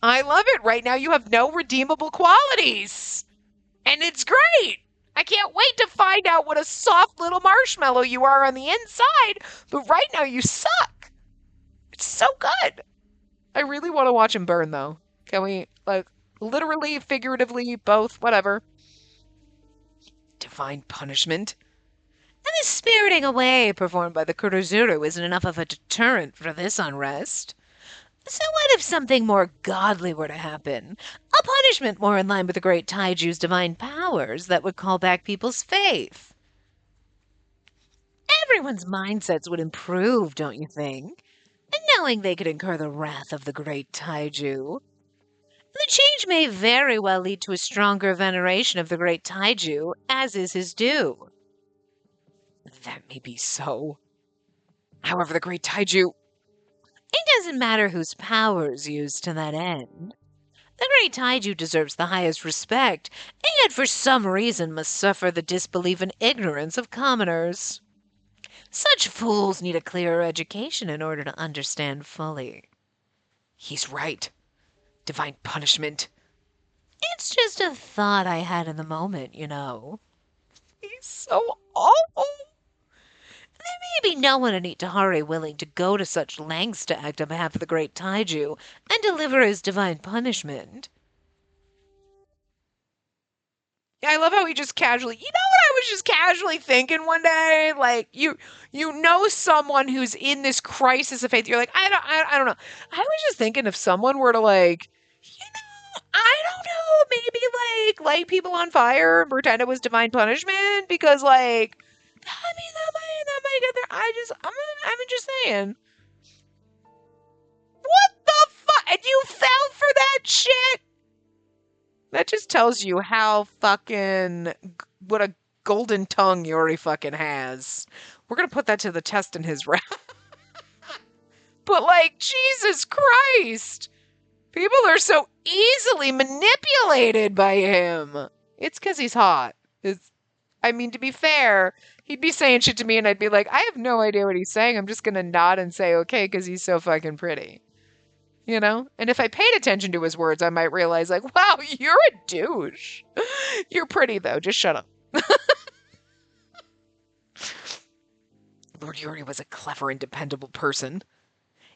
[SPEAKER 1] I love it. Right now, you have no redeemable qualities. And it's great. I can't wait to find out what a soft little marshmallow you are on the inside, but right now you suck. It's so good. I really want to watch him burn, though. Can we, like, literally, figuratively, both, whatever. Divine punishment.
[SPEAKER 2] And the spiriting away performed by the Kurozuru isn't enough of a deterrent for this unrest. So what if something more godly were to happen? A punishment more in line with the great Taiju's divine powers that would call back people's faith. Everyone's mindsets would improve, don't you think? And knowing they could incur the wrath of the great Taiju. The change may very well lead to a stronger veneration of the great Taiju, as is his due.
[SPEAKER 1] That may be so. However, the great Taiju.
[SPEAKER 2] It doesn't matter whose powers used to that end. The great Taiju deserves the highest respect, and yet for some reason must suffer the disbelief and ignorance of commoners. Such fools need a clearer education in order to understand fully.
[SPEAKER 1] He's right. Divine punishment.
[SPEAKER 2] It's just a thought I had in the moment, you know.
[SPEAKER 1] He's so awful.
[SPEAKER 2] There may be no one in Itehari willing to go to such lengths to act on behalf of the great Taiju and deliver his divine punishment.
[SPEAKER 1] I love how he just casually, what I was just casually thinking one day? Like, you know someone who's in this crisis of faith. You're like, I don't know. I was just thinking if someone were to like, I don't know, maybe like light people on fire and pretend it was divine punishment because like, I mean, that might get there. I'm just saying. What the fuck? And you fell for that shit? That just tells you how fucking, what a golden tongue Yuri fucking has. We're gonna put that to the test in his rap. But like, Jesus Christ. People are so easily manipulated by him. It's because he's hot. I mean, to be fair, he'd be saying shit to me and I'd be like, I have no idea what he's saying. I'm just going to nod and say, okay, because he's so fucking pretty. You know? And if I paid attention to his words, I might realize, like, wow, you're a douche. You're pretty, though. Just shut up. Lord Yuri was a clever and dependable person.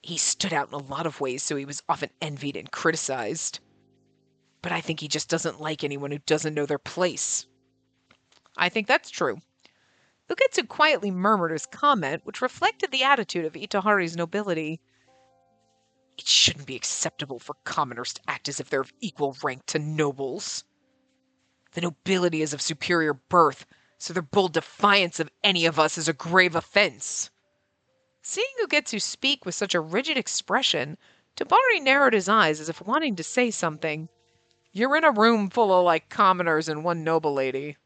[SPEAKER 1] He stood out in a lot of ways, so he was often envied and criticized. But I think he just doesn't like anyone who doesn't know their place. I think that's true. Ugetsu quietly murmured his comment, which reflected the attitude of Itehari's nobility. It shouldn't be acceptable for commoners to act as if they're of equal rank to nobles. The nobility is of superior birth, so their bold defiance of any of us is a grave offense. Seeing Ugetsu speak with such a rigid expression, Tabari narrowed his eyes as if wanting to say something. You're in a room full of, like, commoners and one noble lady.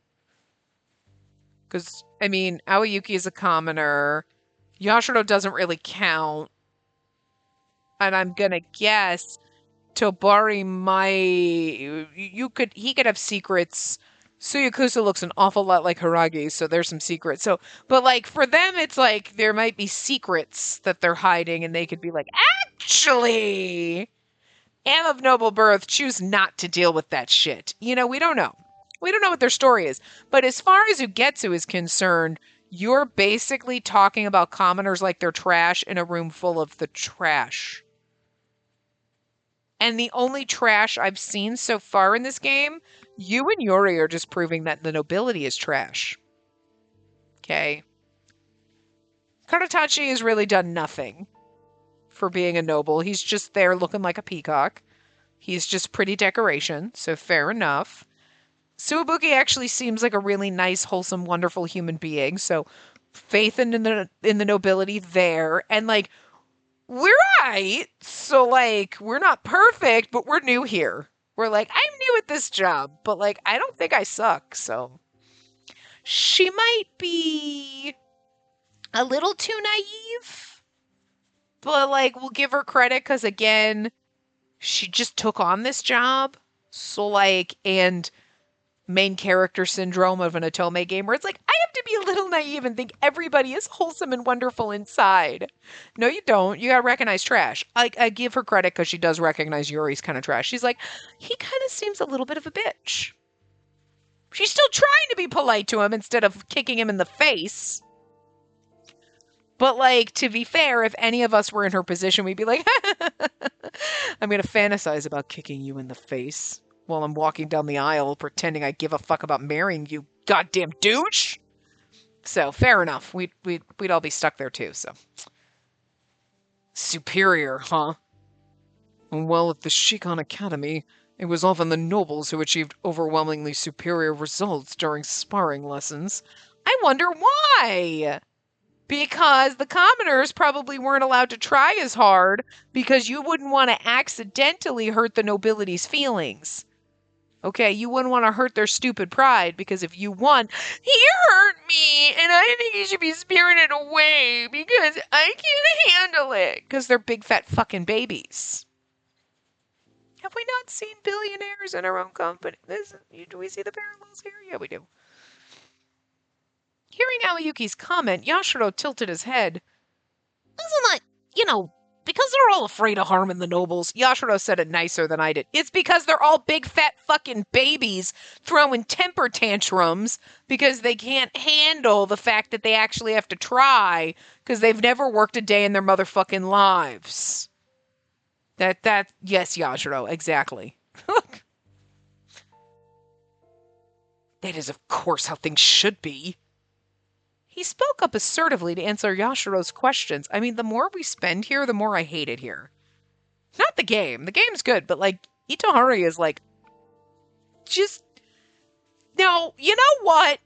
[SPEAKER 1] Because, I mean, Aoyuki is a commoner. Yashiro doesn't really count. And I'm gonna guess Tobari might... He could have secrets. Suyakusa looks an awful lot like Haragi, so there's some secrets. So, but like for them, it's like there might be secrets that they're hiding, and they could be like, actually, am of noble birth, choose not to deal with that shit. You know, we don't know. We don't know what their story is. But as far as Ugetsu is concerned, you're basically talking about commoners like they're trash in a room full of the trash. And the only trash I've seen so far in this game, you and Yuri are just proving that the nobility is trash. Okay. Karatachi has really done nothing for being a noble. He's just there looking like a peacock. He's just pretty decoration, so fair enough. Suwabuki actually seems like a really nice, wholesome, wonderful human being, so faith in the nobility there. And like, we're right. So like, we're not perfect, but we're new here. We're like, I'm new at this job, but like, I don't think I suck. So she might be a little too naive, but like, we'll give her credit because again, she just took on this job. So like, and main character syndrome of an Otome game where it's like, I have to be a little naive and think everybody is wholesome and wonderful inside. No, you don't. You gotta recognize trash. I give her credit because she does recognize Yuri's kind of trash. She's like, he kind of seems a little bit of a bitch. She's still trying to be polite to him instead of kicking him in the face. But like, to be fair, if any of us were in her position, we'd be like, I'm gonna fantasize about kicking you in the face while I'm walking down the aisle pretending I give a fuck about marrying you, goddamn douche. So fair enough. We'd all be stuck there too. So superior, huh? Well, at the Shikon Academy, It was often the nobles who achieved overwhelmingly superior results during sparring lessons. I wonder why? Because the commoners probably weren't allowed to try as hard because you wouldn't want to accidentally hurt the nobility's feelings. Okay, you wouldn't want to hurt their stupid pride because if you won, he hurt me and I think he should be spirited away because I can't handle it. Because they're big fat fucking babies. Have we not seen billionaires in our own company? Do we see the parallels here? Yeah, we do. Hearing Aoyuki's comment, Yashiro tilted his head.
[SPEAKER 2] Isn't that, because they're all afraid of harming the nobles?
[SPEAKER 1] Yashiro said it nicer than I did. It's because they're all big fat fucking babies throwing temper tantrums because they can't handle the fact that they actually have to try because they've never worked a day in their motherfucking lives. Yes, Yashiro, exactly. That is, of course, how things should be. He spoke up assertively to answer Yashiro's questions. I mean, the more we spend here, the more I hate it here. Not the game. The game's good, but, Itehari is, just... Now, you know what?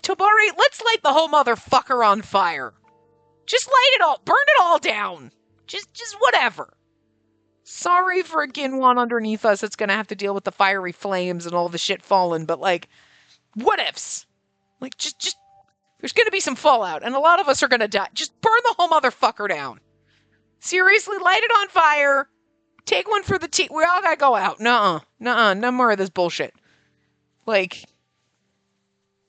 [SPEAKER 1] Tobari, let's light the whole motherfucker on fire. Just light it all. Burn it all down. Just whatever. Sorry for a Ginwan underneath us that's gonna have to deal with the fiery flames and all the shit falling, but, whatevs. Just there's going to be some fallout, and a lot of us are going to die. Just burn the whole motherfucker down. Seriously, light it on fire. Take one for the team. We all got to go out. Nuh-uh. No more of this bullshit. Can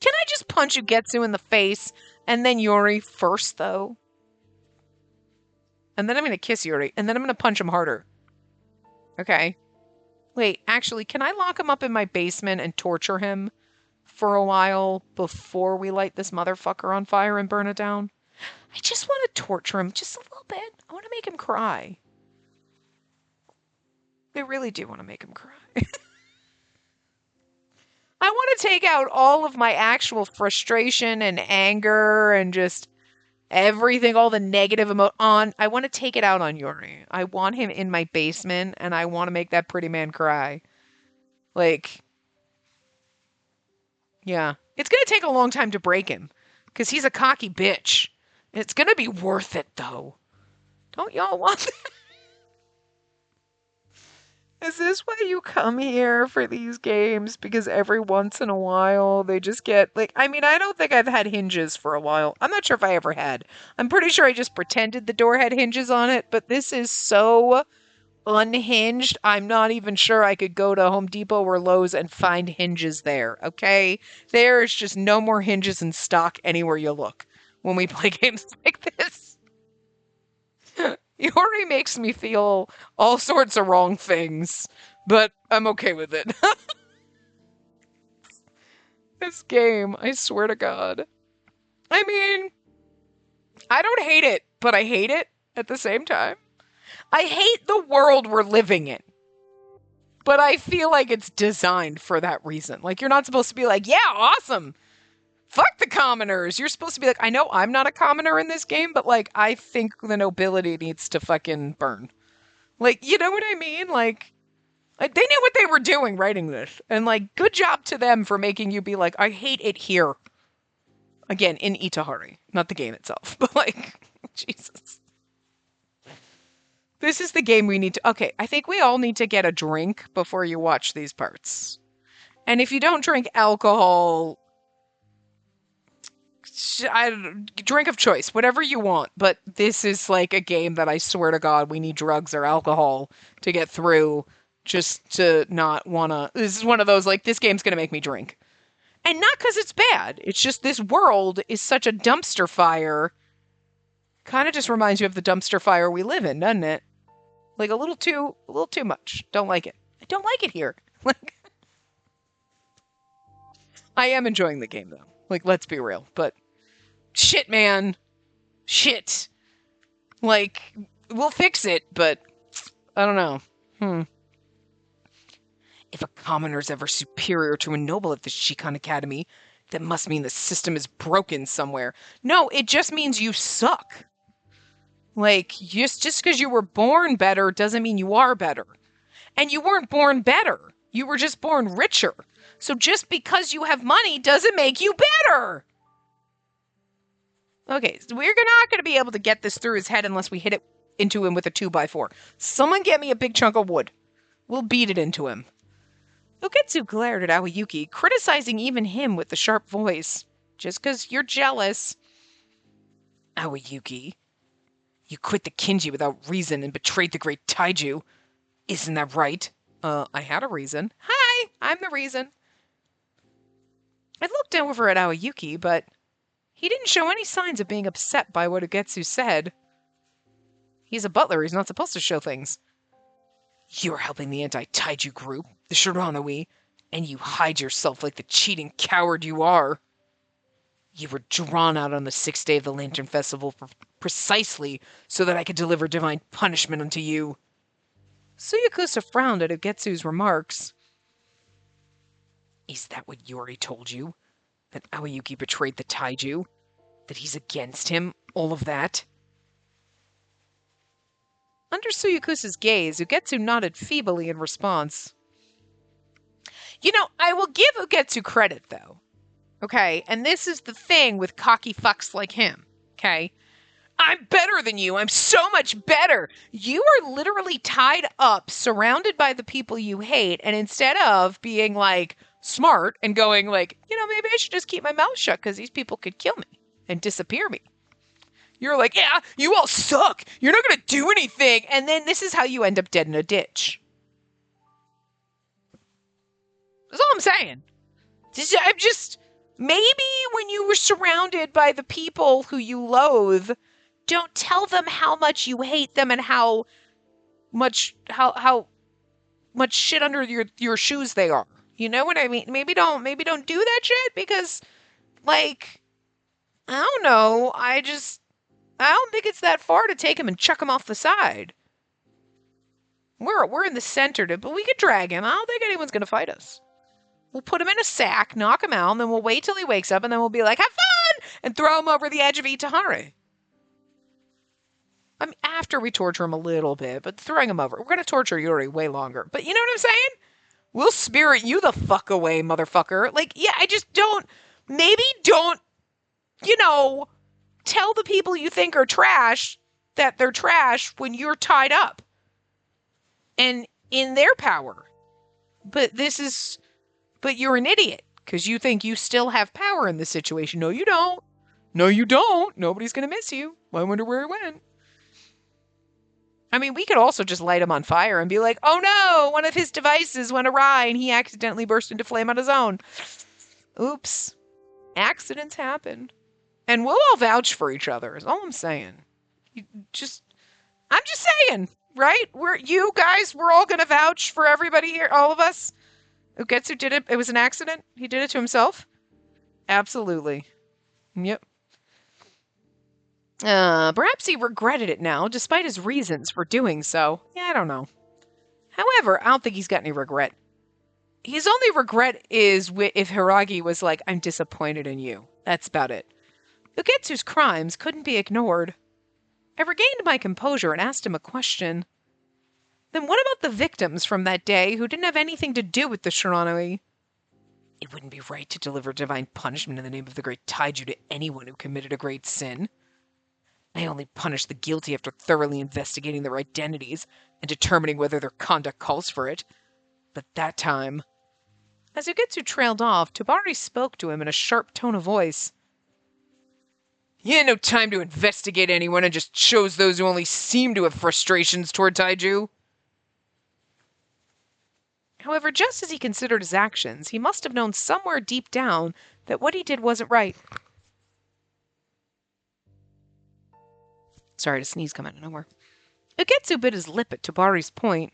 [SPEAKER 1] I just punch Ugetsu in the face, and then Yuri first, though? And then I'm going to kiss Yuri, and then I'm going to punch him harder. Okay. Wait, actually, can I lock him up in my basement and torture him for a while before we light this motherfucker on fire and burn it down? I just want to torture him just a little bit. I want to make him cry. I really do want to make him cry. I want to take out all of my actual frustration and anger and just everything, all the negative I want to take it out on Yuri. I want him in my basement and I want to make that pretty man cry. Yeah. It's going to take a long time to break him because he's a cocky bitch. It's going to be worth it, though. Don't y'all want that? Is this why you come here for these games? Because every once in a while they just get, I don't think I've had hinges for a while. I'm not sure if I ever had. I'm pretty sure I just pretended the door had hinges on it, but this is so unhinged, I'm not even sure I could go to Home Depot or Lowe's and find hinges there, okay? There's just no more hinges in stock anywhere you look when we play games like this. Yuri makes me feel all sorts of wrong things, but I'm okay with it. This game, I swear to God. I don't hate it, but I hate it at the same time. I hate the world we're living in. But I feel like it's designed for that reason. You're not supposed to be yeah, awesome. Fuck the commoners. You're supposed to be I know I'm not a commoner in this game, but I think the nobility needs to fucking burn. You know what I mean? They knew what they were doing writing this. And good job to them for making you be I hate it here. Again, in Itehari. Not the game itself. But Jesus. This is the game we need to... Okay, I think we all need to get a drink before you watch these parts. And if you don't drink alcohol... drink of choice, whatever you want. But this is a game that I swear to God we need drugs or alcohol to get through just to not want to... This is one of those, this game's going to make me drink. And not because it's bad. It's just this world is such a dumpster fire. Kind of just reminds you of the dumpster fire we live in, doesn't it? A little too much. Don't like it. I don't like it here. I am enjoying the game, though. Let's be real. But, shit, man. Shit. We'll fix it, but I don't know. If a commoner's ever superior to a noble at the Shikan Academy, that must mean the system is broken somewhere. No, it just means you suck. Just because you were born better doesn't mean you are better. And you weren't born better. You were just born richer. So just because you have money doesn't make you better. Okay, so we're not going to be able to get this through his head unless we hit it into him with a 2x4. Someone get me a big chunk of wood. We'll beat it into him. Ugetsu glared at Aoyuki, criticizing even him with the sharp voice. Just because you're jealous. Aoyuki, you quit the Kinji without reason and betrayed the great Taiju. Isn't that right? I had a reason. Hi, I'm the reason. I looked over at Aoyuki, but he didn't show any signs of being upset by what Ugetsu said. He's a butler, he's not supposed to show things. You're helping the anti-Taiju group, the Shiranui, and you hide yourself like the cheating coward you are. You were drawn out on the 6th day of the Lantern Festival precisely so that I could deliver divine punishment unto you. Suyakusa frowned at Ugetsu's remarks. Is that what Yori told you? That Aoyuki betrayed the Taiju? That he's against him? All of that? Under Suyakusa's gaze, Ugetsu nodded feebly in response. You know, I will give Ugetsu credit, though. Okay? And this is the thing with cocky fucks like him. Okay? I'm better than you. I'm so much better. You are literally tied up, surrounded by the people you hate, and instead of being, like, smart and going, like, you know, maybe I should just keep my mouth shut because these people could kill me and disappear me. You're like, yeah, you all suck. You're not going to do anything. And then this is how you end up dead in a ditch. That's all I'm saying. I'm just, maybe when you were surrounded by the people who you loathe, don't tell them how much you hate them and how much shit under your shoes they are. You know what I mean? Maybe don't do that shit because, like, I don't know. I don't think it's that far to take him and chuck him off the side. We're in the center, but we could drag him. I don't think anyone's gonna fight us. We'll put him in a sack, knock him out, and then we'll wait till he wakes up, and then we'll be like, have fun! And throw him over the edge of Itehari. I mean, after we torture him a little bit, but throwing him over. We're going to torture Yuri way longer. But you know what I'm saying? We'll spirit you the fuck away, motherfucker. Like, yeah, I just don't, you know, tell the people you think are trash that they're trash when you're tied up and in their power. But you're an idiot because you think you still have power in this situation. No, you don't. No, you don't. Nobody's going to miss you. I wonder where he went. I mean, we could also just light him on fire and be like, oh no, one of his devices went awry and he accidentally burst into flame on his own. Oops. Accidents happen. And we'll all vouch for each other, is all I'm saying. I'm just saying, right? We're all going to vouch for everybody here, all of us. Ugetsu did it. It was an accident. He did it to himself. Absolutely. Yep. Perhaps he regretted it now, despite his reasons for doing so. Yeah, I don't know. However, I don't think he's got any regret. His only regret is if Hiragi was like, I'm disappointed in you. That's about it. Ugetsu's crimes couldn't be ignored. I regained my composure and asked him a question. Then what about the victims from that day who didn't have anything to do with the Shiranui? It wouldn't be right to deliver divine punishment in the name of the great Taiju to anyone who committed a great sin. I only punish the guilty after thoroughly investigating their identities and determining whether their conduct calls for it. But that time... As Ugetsu trailed off, Tobari spoke to him in a sharp tone of voice. You had no time to investigate anyone and just chose those who only seem to have frustrations toward Taiju. However, just as he considered his actions, he must have known somewhere deep down that what he did wasn't right. Sorry to sneeze come out of nowhere. Ugetsu bit his lip at Tobari's point.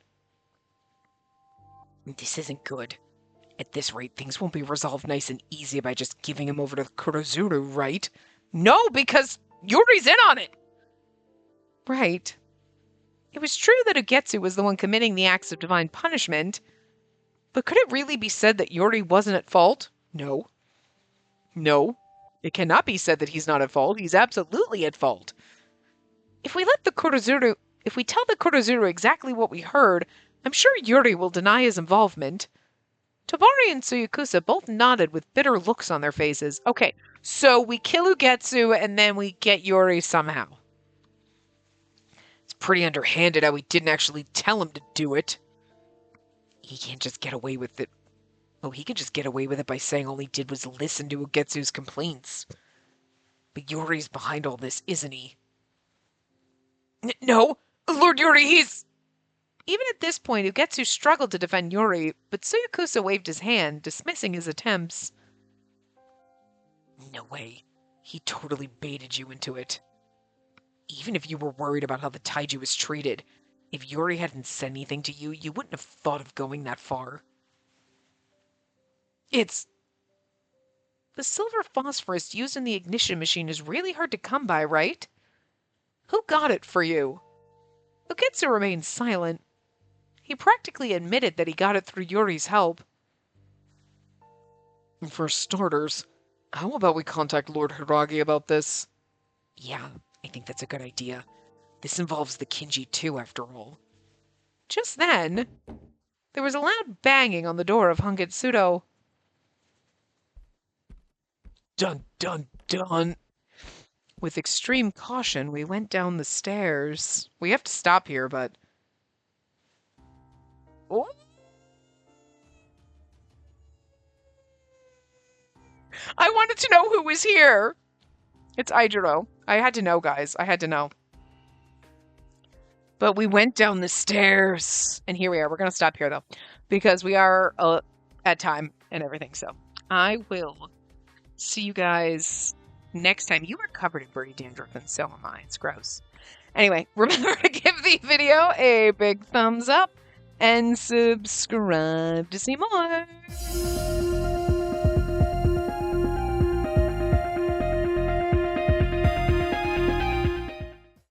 [SPEAKER 1] This isn't good. At this rate, things won't be resolved nice and easy by just giving him over to Kurozuru, right? No, because Yuri's in on it! Right. It was true that Ugetsu was the one committing the acts of divine punishment, but could it really be said that Yuri wasn't at fault? No. No. It cannot be said that he's not at fault. He's absolutely at fault. If we tell the Kurozuru exactly what we heard, I'm sure Yuri will deny his involvement. Tabari and Tsuyakusa both nodded with bitter looks on their faces. Okay, so we kill Ugetsu and then we get Yuri somehow.
[SPEAKER 2] It's pretty underhanded how we didn't actually tell him to do it. He can't just get away with it. Oh, he could just get away with it by saying all he did was listen to Ugetsu's complaints. But Yuri's behind all this, isn't he? No! Lord Yuri, he's...
[SPEAKER 1] Even at this point, Ugetsu struggled to defend Yuri, but Tsuyakusa waved his hand, dismissing his attempts.
[SPEAKER 2] No way. He totally baited you into it. Even if you were worried about how the Taiju was treated, if Yuri hadn't said anything to you, you wouldn't have thought of going that far.
[SPEAKER 1] It's... The silver phosphorus used in the ignition machine is really hard to come by, right? Who got it for you? Ugetsu remained silent. He practically admitted that he got it through Yuri's help.
[SPEAKER 2] For starters, how about we contact Lord Hiragi about this? Yeah, I think that's a good idea. This involves the Kinji too, after all.
[SPEAKER 1] Just then, there was a loud banging on the door of Hangitsudo.
[SPEAKER 2] Dun, dun, dun.
[SPEAKER 1] With extreme caution, we went down the stairs. We have to stop here, but...
[SPEAKER 2] Oh.
[SPEAKER 1] I wanted to know who was here! It's Aijiro. I had to know, guys. I had to know. But we went down the stairs. And here we are. We're going to stop here, though. Because we are at time and everything. So I will see you guys next time. You are covered in birdie dandruff, and so am I. It's gross. Anyway, remember to give the video a big thumbs up and subscribe to see more.